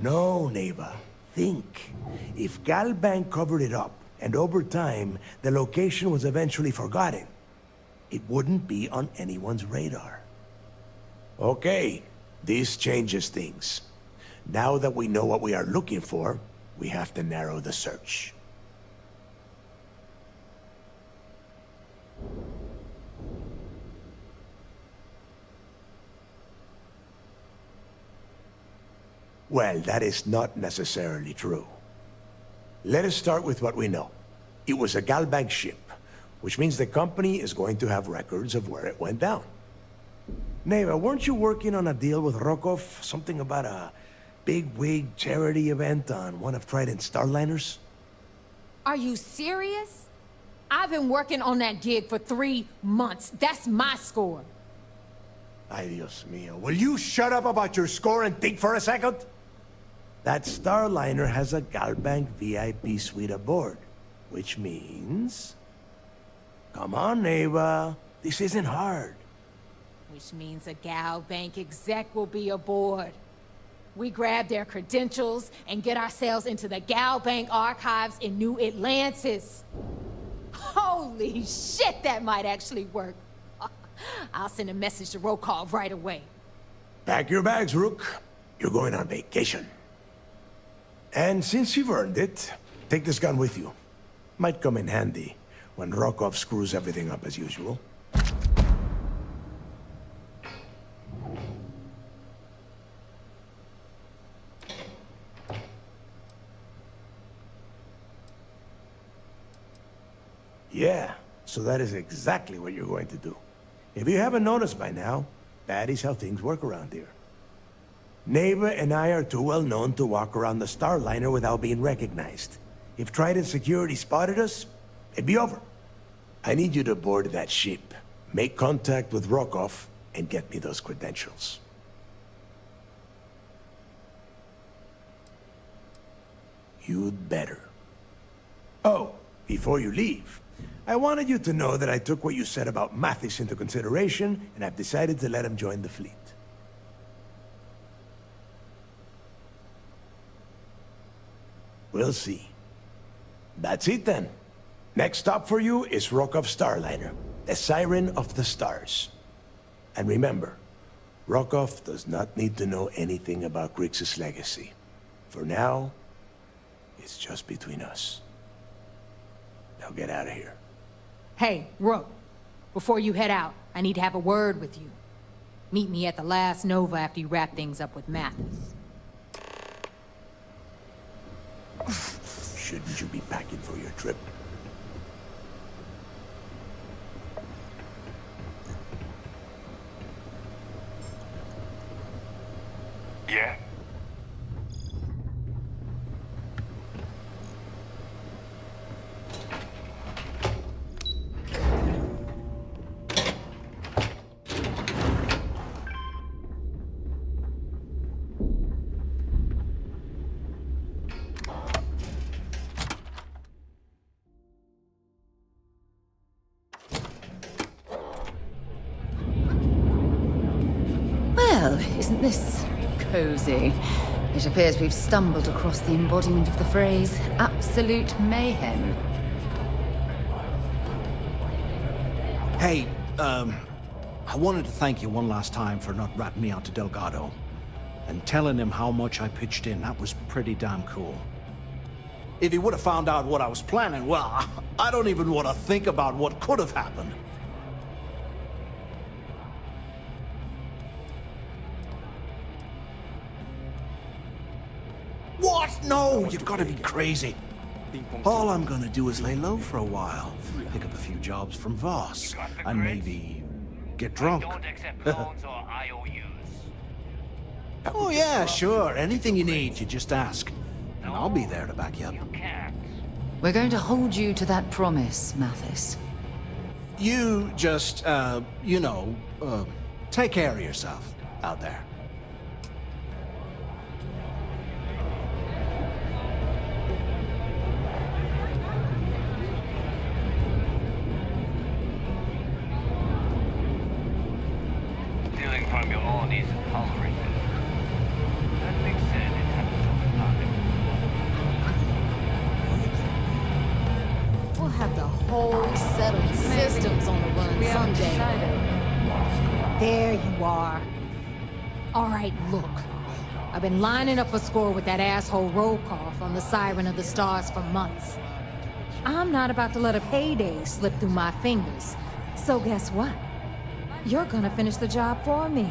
No, neighbor. Think. If Galbank covered it up, and over time, the location was eventually forgotten, it wouldn't be on anyone's radar. Okay, this changes things. Now that we know what we are looking for, we have to narrow the search. Well, that is not necessarily true. Let us start with what we know. It was a Galbank ship, which means the company is going to have records of where it went down. Neva, weren't you working on a deal with Rokov? Something about a big-wig charity event on one of Trident's starliners? Are you serious? I've been working on that gig for 3 months. That's my score. Ay, Dios mío. Will you shut up about your score and think for a second? That starliner has a Galbank VIP suite aboard, which means... Come on, Neva. This isn't hard. Which means a Gal Bank exec will be aboard. We grab their credentials and get ourselves into the Gal Bank archives in New Atlantis. Holy shit, that might actually work. I'll send a message to Rokov right away. Pack your bags, Rook. You're going on vacation. And since you've earned it, take this gun with you. Might come in handy when Rokov screws everything up as usual. Yeah, so that is exactly what you're going to do. If you haven't noticed by now, that is how things work around here. Neva and I are too well known to walk around the starliner without being recognized. If Trident security spotted us, it'd be over. I need you to board that ship, make contact with Rokov, and get me those credentials. You'd better. Oh, before you leave, I wanted you to know that I took what you said about Mathis into consideration, and I've decided to let him join the fleet. We'll see. That's it then. Next stop for you is Rokov Starliner, the Siren of the Stars. And remember, Rokov does not need to know anything about Grixis legacy. For now, it's just between us. Now get out of here. Hey, Rook, before you head out, I need to have a word with you. Meet me at the last Nova after you wrap things up with Mathis. Shouldn't you be packing for your trip? Yeah? Well, isn't this cozy? It appears we've stumbled across the embodiment of the phrase absolute mayhem. Hey, I wanted to thank you one last time for not ratting me out to Delgado. And telling him how much I pitched in. That was pretty damn cool. If he would have found out what I was planning, well, I don't even want to think about what could have happened. What? No, you've got to be crazy. All I'm gonna do is lay low for a while, pick up a few jobs from Voss, and maybe get drunk. Don't accept loans or IOUs. Oh yeah, sure. Anything you need, you just ask. And I'll be there to back you up. You can't. We're going to hold you to that promise, Mathis. You just, take care of yourself out there. Stealing from your own isn't tolerated. That being said, it happens all the time. We'll have the whole set of systems on the run someday. There you are. All right, look. I've been lining up a score with that asshole Rokoff on the Siren of the Stars for months. I'm not about to let a payday slip through my fingers. So guess what? You're gonna finish the job for me.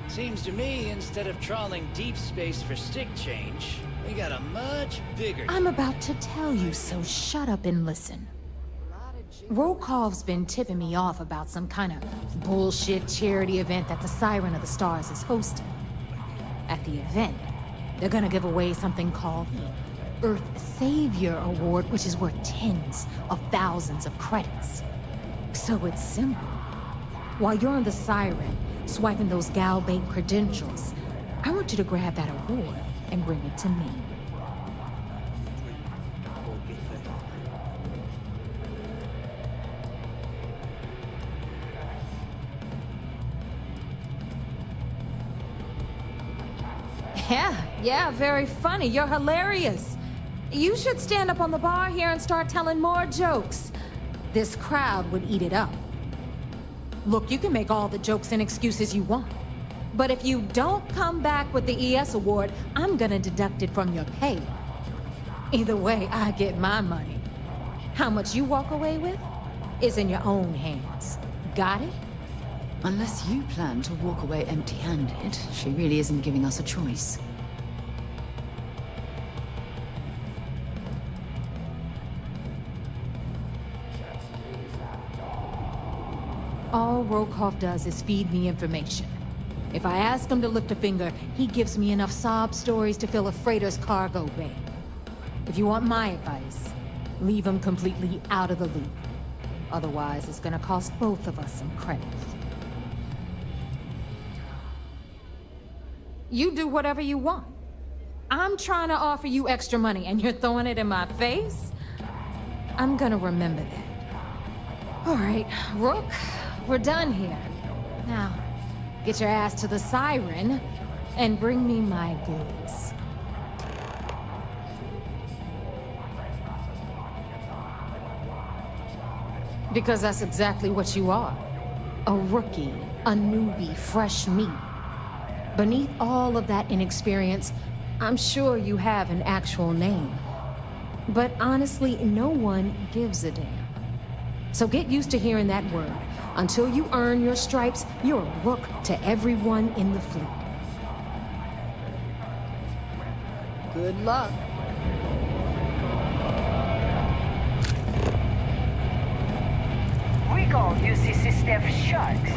Seems to me, instead of trawling deep space for stick change, we got a much bigger... I'm about to tell you, so shut up and listen. Rokoff's been tipping me off about some kind of bullshit charity event that the Siren of the Stars is hosting. At the event, they're gonna give away something called the Earth Savior Award, which is worth tens of thousands of credits. So it's simple. While you're on the Siren, swiping those Gal Bank credentials, I want you to grab that award and bring it to me. Yeah, very funny. You're hilarious. You should stand up on the bar here and start telling more jokes. This crowd would eat it up. Look, you can make all the jokes and excuses you want. But if you don't come back with the ES award, I'm gonna deduct it from your pay. Either way, I get my money. How much you walk away with is in your own hands. Got it? Unless you plan to walk away empty-handed, she really isn't giving us a choice. All Rokoff does is feed me information. If I ask him to lift a finger, he gives me enough sob stories to fill a freighter's cargo bay. If you want my advice, leave him completely out of the loop. Otherwise, it's gonna cost both of us some credits. You do whatever you want. I'm trying to offer you extra money, and you're throwing it in my face? I'm gonna remember that. All right, Rook, we're done here. Now, get your ass to the Siren, and bring me my goods. Because that's exactly what you are. A rookie, a newbie, fresh meat. Beneath all of that inexperience, I'm sure you have an actual name. But honestly, no one gives a damn. So get used to hearing that word. Until you earn your stripes, you're a rook to everyone in the fleet. Good luck. We call UCC staff sharks,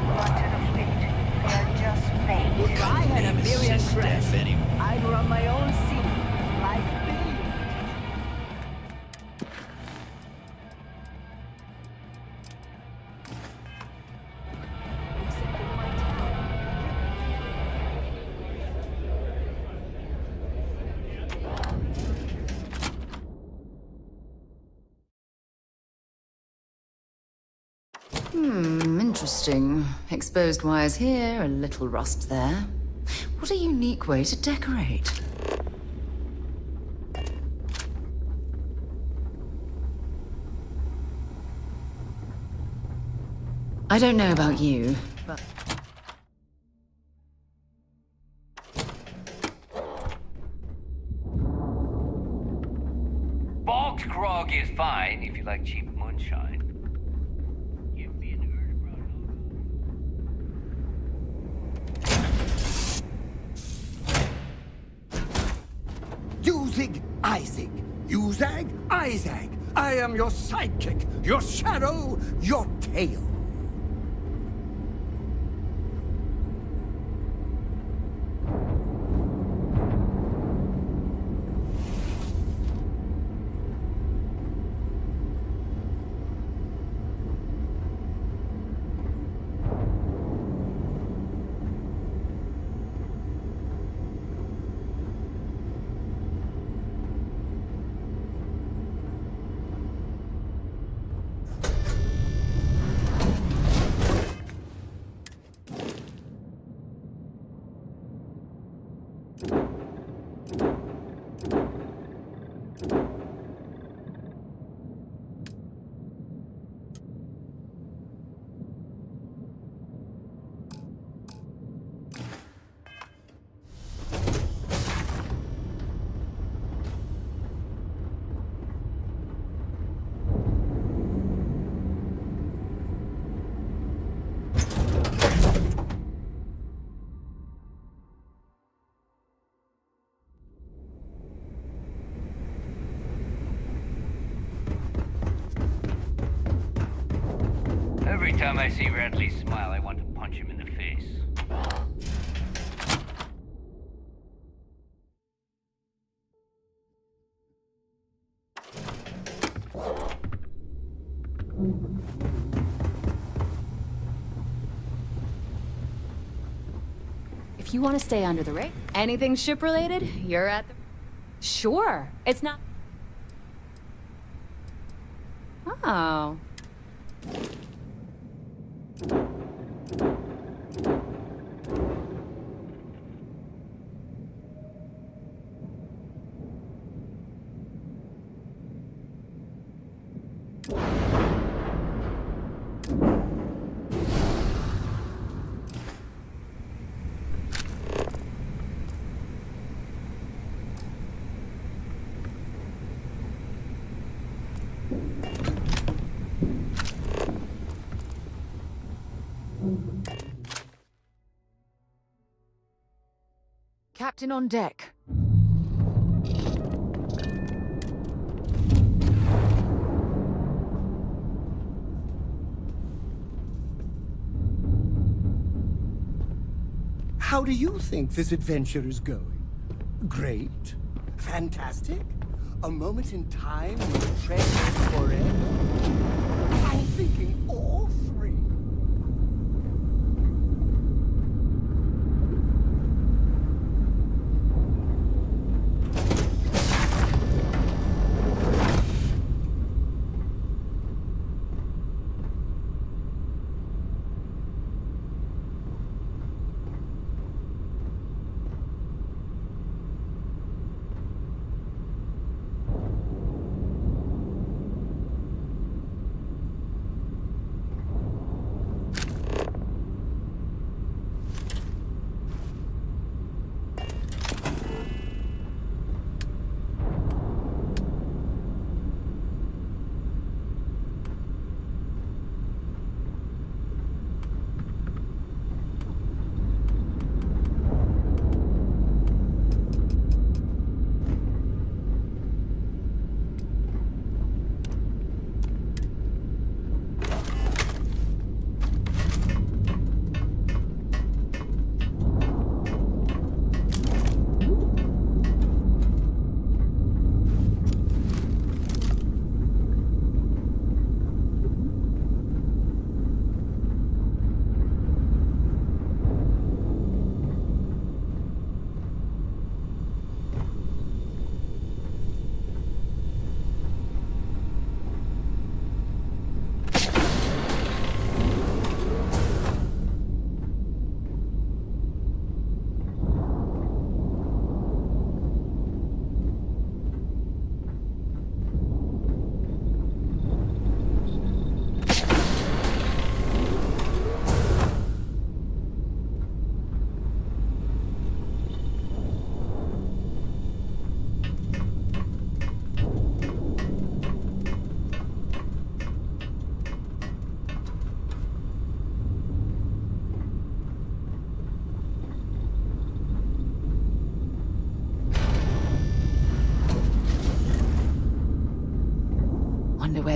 but to the fleet. deaf anyway. I'd run my own city, like me. Interesting. Exposed wires here, a little rust there. What a unique way to decorate. I don't know about you, but... Bulk grog is fine if you like cheap moonshine. Usig Isaac. Uzag Isaac. I am your sidekick, your shadow, your tail. Every time I see Radley smile, I want to punch him in the face. If you want to stay under the radar, anything ship-related, you're at the... Sure, it's not... Oh. Captain on deck. How do you think this adventure is going? Great? Fantastic? A moment in time will treasure forever? I'm thinking all three.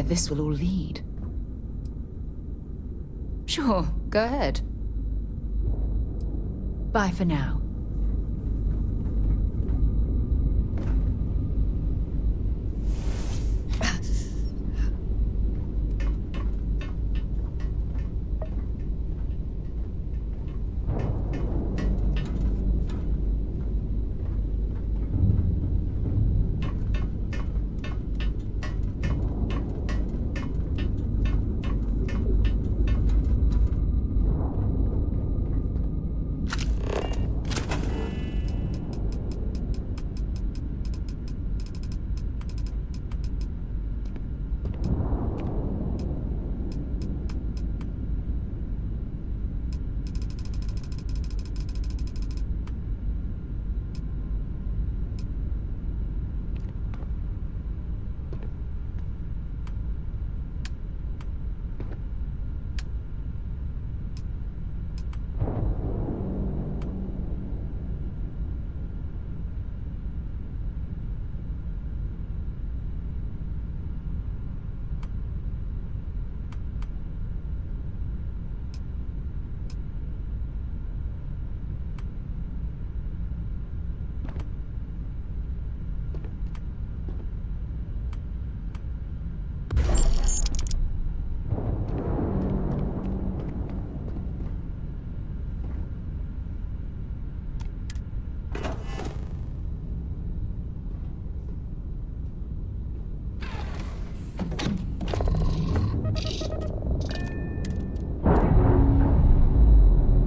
this will all lead. Sure, go ahead. Bye for now.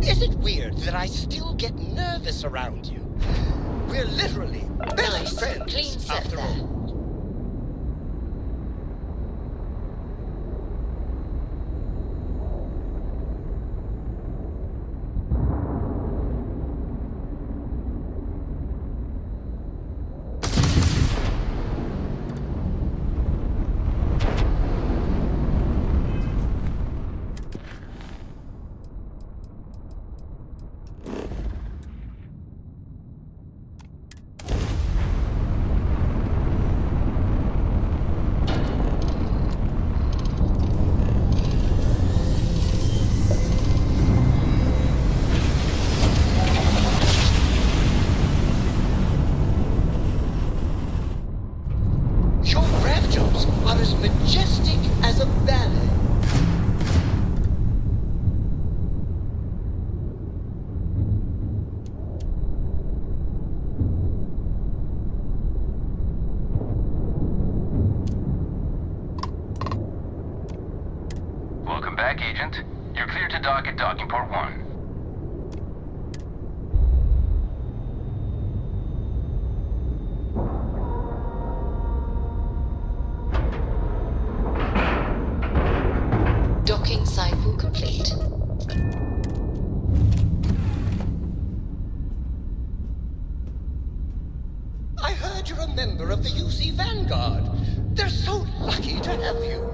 Is it weird that I still get nervous around you? We're literally best friends after all. Your grav jumps are as majestic as a ballet. Welcome back, Agent. You're clear to dock at docking port 1. Docking cycle complete. I heard you're a member of the UC Vanguard. They're so lucky to have you.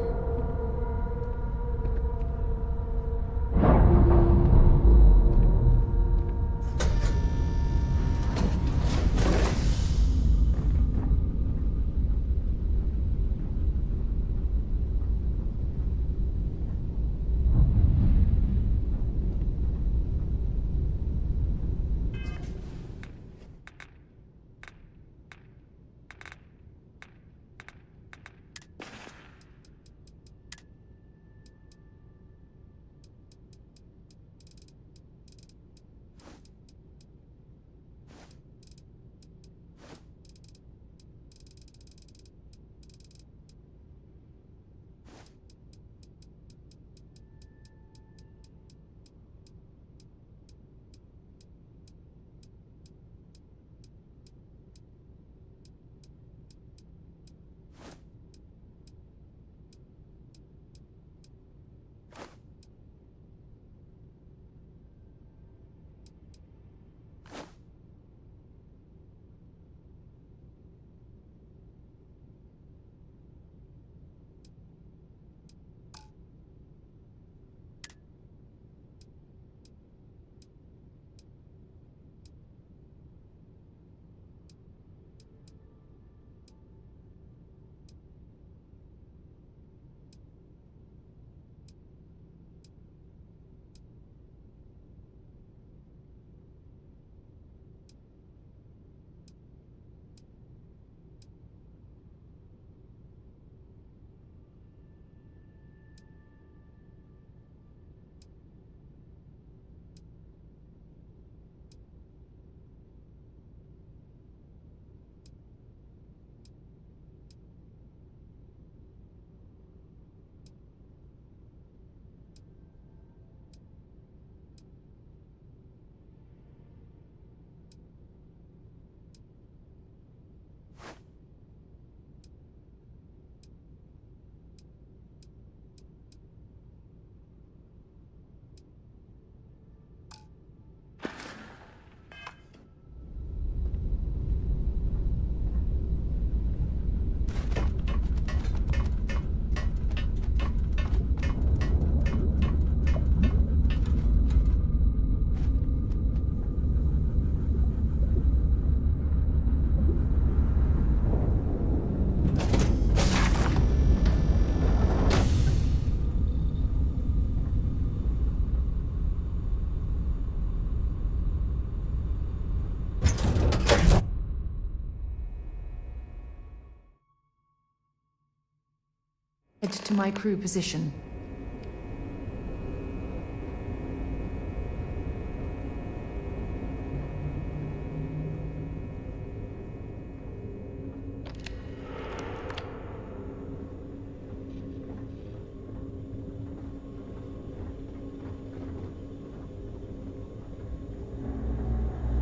to my crew position.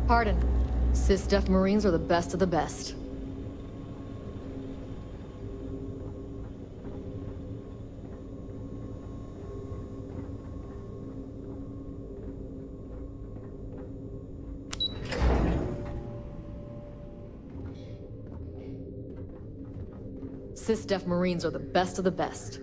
Pardon. Sys-Def Marines are the best of the best. Sys-Def Marines are the best of the best.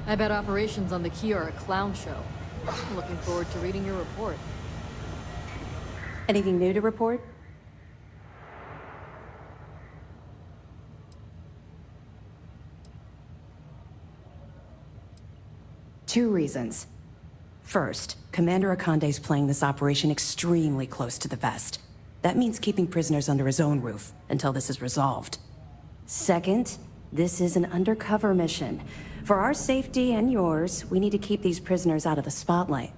I bet operations on the Key are a clown show. I'm looking forward to reading your report. Anything new to report? Two reasons. First, Commander Akande's playing this operation extremely close to the vest. That means keeping prisoners under his own roof until this is resolved. Second, this is an undercover mission. For our safety and yours, we need to keep these prisoners out of the spotlight.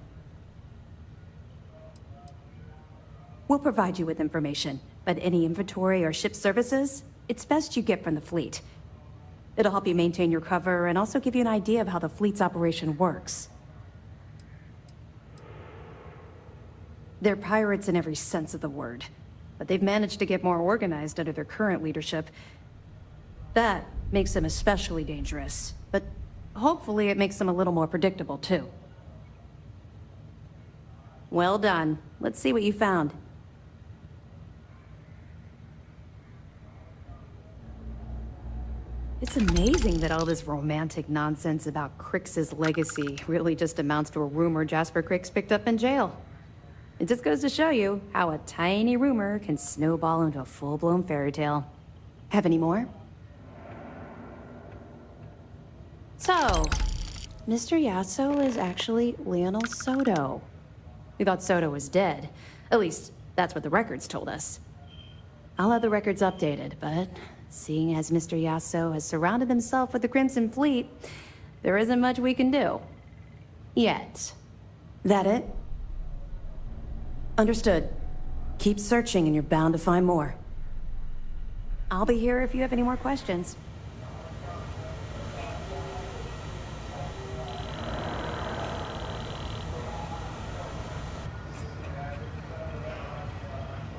We'll provide you with information, but any inventory or ship services, it's best you get from the fleet. It'll help you maintain your cover and also give you an idea of how the fleet's operation works. They're pirates in every sense of the word, but they've managed to get more organized under their current leadership. That makes them especially dangerous, but hopefully it makes them a little more predictable too. Well done. Let's see what you found. It's amazing that all this romantic nonsense about Crix's legacy really just amounts to a rumor Jasper Crix picked up in jail. It just goes to show you how a tiny rumor can snowball into a full-blown fairy tale. Have any more? So, Mr. Yasso is actually Lionel Soto. We thought Soto was dead. At least, that's what the records told us. I'll have the records updated, but seeing as Mr. Yasso has surrounded himself with the Crimson Fleet, there isn't much we can do. Yet. That it? Understood. Keep searching and you're bound to find more. I'll be here if you have any more questions.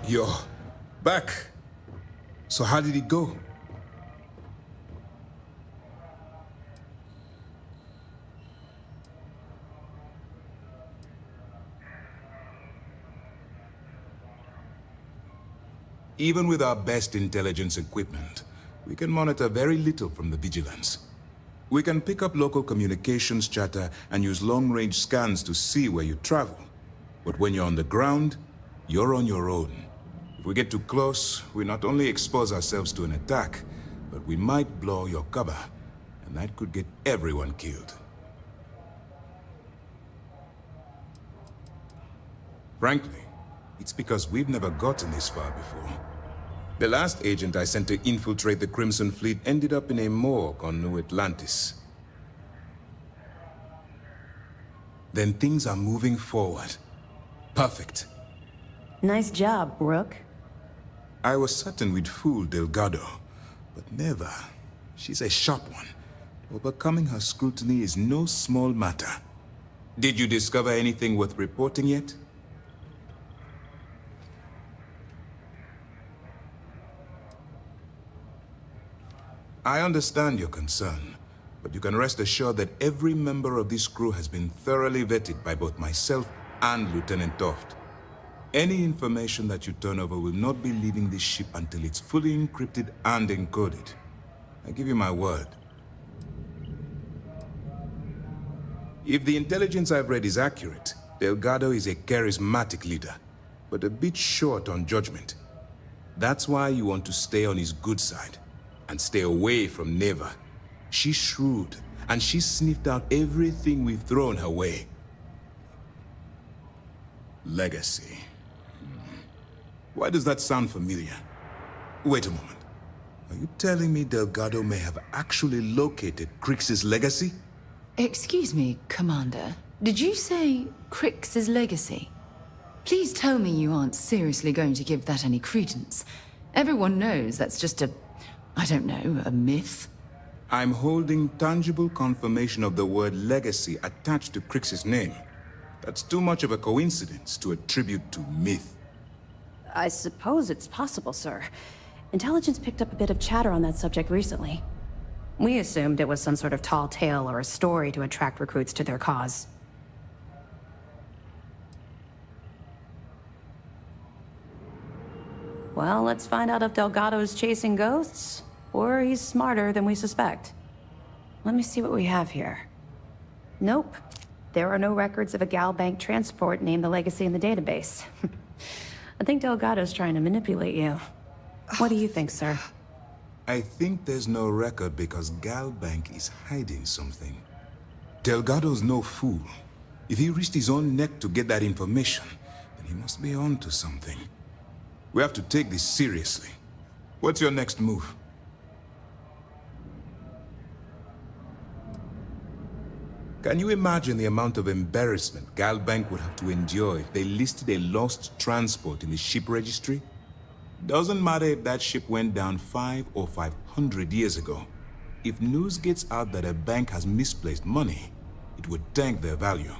You're back. So how did it go? Even with our best intelligence equipment, we can monitor very little from the vigilance. We can pick up local communications chatter and use long-range scans to see where you travel. But when you're on the ground, you're on your own. If we get too close, we not only expose ourselves to an attack, but we might blow your cover, and that could get everyone killed. Frankly, it's because we've never gotten this far before. The last agent I sent to infiltrate the Crimson Fleet ended up in a morgue on New Atlantis. Then things are moving forward. Perfect. Nice job, Rook. I was certain we'd fool Delgado, but never. She's a sharp one. Overcoming her scrutiny is no small matter. Did you discover anything worth reporting yet? I understand your concern, but you can rest assured that every member of this crew has been thoroughly vetted by both myself and Lieutenant Toft. Any information that you turn over will not be leaving this ship until it's fully encrypted and encoded. I give you my word. If the intelligence I've read is accurate, Delgado is a charismatic leader, but a bit short on judgment. That's why you want to stay on his good side, and stay away from Neva. She's shrewd, and she sniffed out everything we've thrown her way. Legacy. Why does that sound familiar? Wait a moment. Are you telling me Delgado may have actually located Crix's legacy? Excuse me, Commander. Did you say Crix's legacy? Please tell me you aren't seriously going to give that any credence. Everyone knows that's just I don't know, a myth. I'm holding tangible confirmation of the word legacy attached to Crix's name. That's too much of a coincidence to attribute to myth. I suppose it's possible, sir. Intelligence picked up a bit of chatter on that subject recently. We assumed it was some sort of tall tale or a story to attract recruits to their cause. Well, let's find out if Delgado's chasing ghosts, or he's smarter than we suspect. Let me see what we have here. Nope. There are no records of a Gal Bank transport named the Legacy in the database. I think Delgado's trying to manipulate you. What do you think, sir? I think there's no record because Gal Bank is hiding something. Delgado's no fool. If he risked his own neck to get that information, then he must be on to something. We have to take this seriously. What's your next move? Can you imagine the amount of embarrassment Gal Bank would have to endure if they listed a lost transport in the ship registry? Doesn't matter if that ship went down 5 or 500 years ago. If news gets out that a bank has misplaced money, it would tank their value.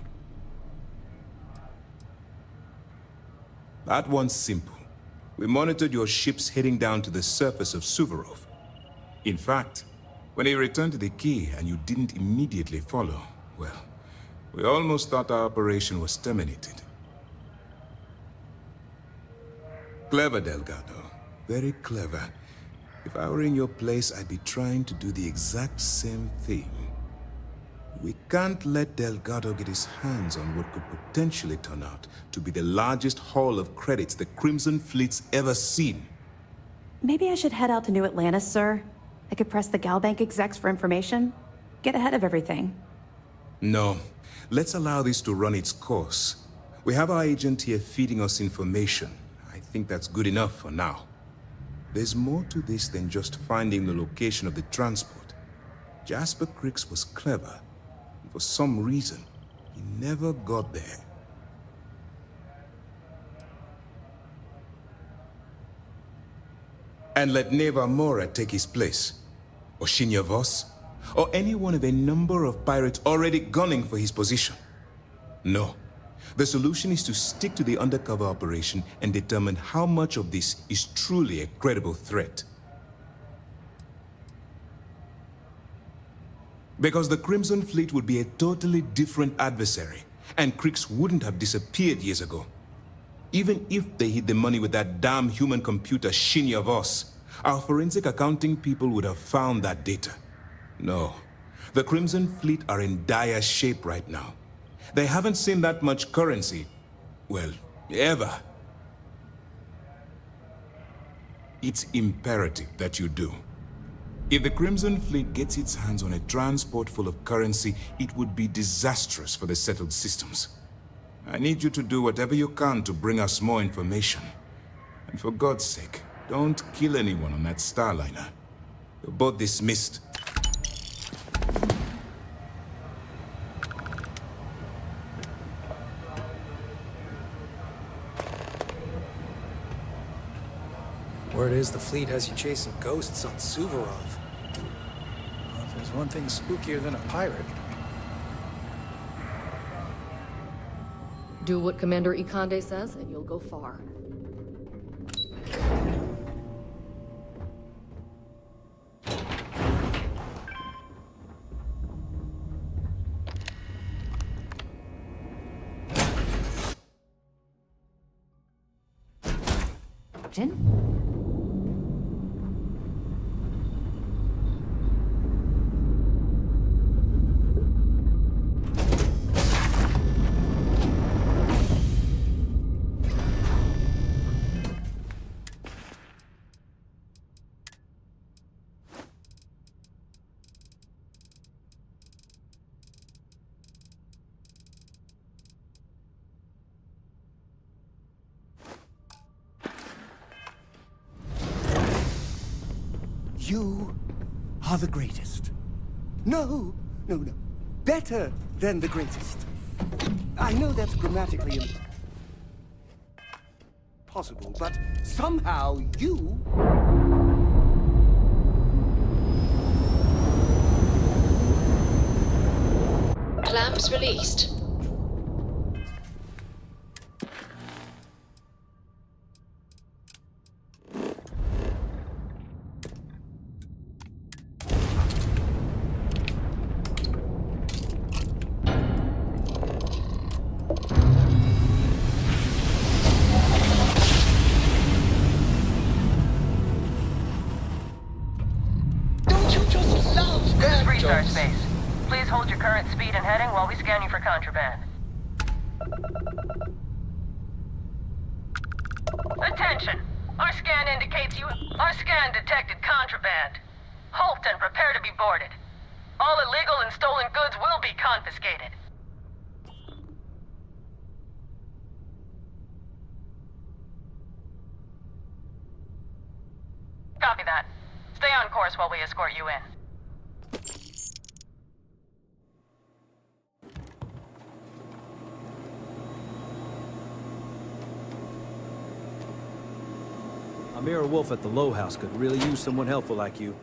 That one's simple. We monitored your ships heading down to the surface of Suvorov. In fact, when they returned to the key and you didn't immediately follow, well, we almost thought our operation was terminated. Clever, Delgado. Very clever. If I were in your place, I'd be trying to do the exact same thing. We can't let Delgado get his hands on what could potentially turn out to be the largest haul of credits the Crimson Fleet's ever seen. Maybe I should head out to New Atlantis, sir. I could press the Gal Bank execs for information. Get ahead of everything. No. Let's allow this to run its course. We have our agent here feeding us information. I think that's good enough for now. There's more to this than just finding the location of the transport. Jasper Crix was clever. For some reason, he never got there. And let Neva Mora take his place. Or Shinya Voss. Or any one of a number of pirates already gunning for his position. No. The solution is to stick to the undercover operation and determine how much of this is truly a credible threat. Because the Crimson Fleet would be a totally different adversary, and Crix wouldn't have disappeared years ago. Even if they hid the money with that damn human computer Shinya Voss, our forensic accounting people would have found that data. No, the Crimson Fleet are in dire shape right now. They haven't seen that much currency, well, ever. It's imperative that you do. If the Crimson Fleet gets its hands on a transport full of currency, it would be disastrous for the settled systems. I need you to do whatever you can to bring us more information. And for God's sake, don't kill anyone on that Starliner. You're both dismissed. Word is the fleet has you chasing ghosts on Suvorov. Well, if there's one thing spookier than a pirate. Do what Commander Ikande says, and you'll go far. Captain? You are the greatest. No. Better than the greatest. I know that's grammatically impossible, but somehow you... Clamps released. This is restart space. Please hold your current speed and heading while we scan you for contraband. Attention! Our scan indicates you... Our scan detected contraband. Halt and prepare to be boarded. All illegal and stolen goods will be confiscated. Copy that. Stay on course while we escort you in. Amira Wolf at the Low House could really use someone helpful like you.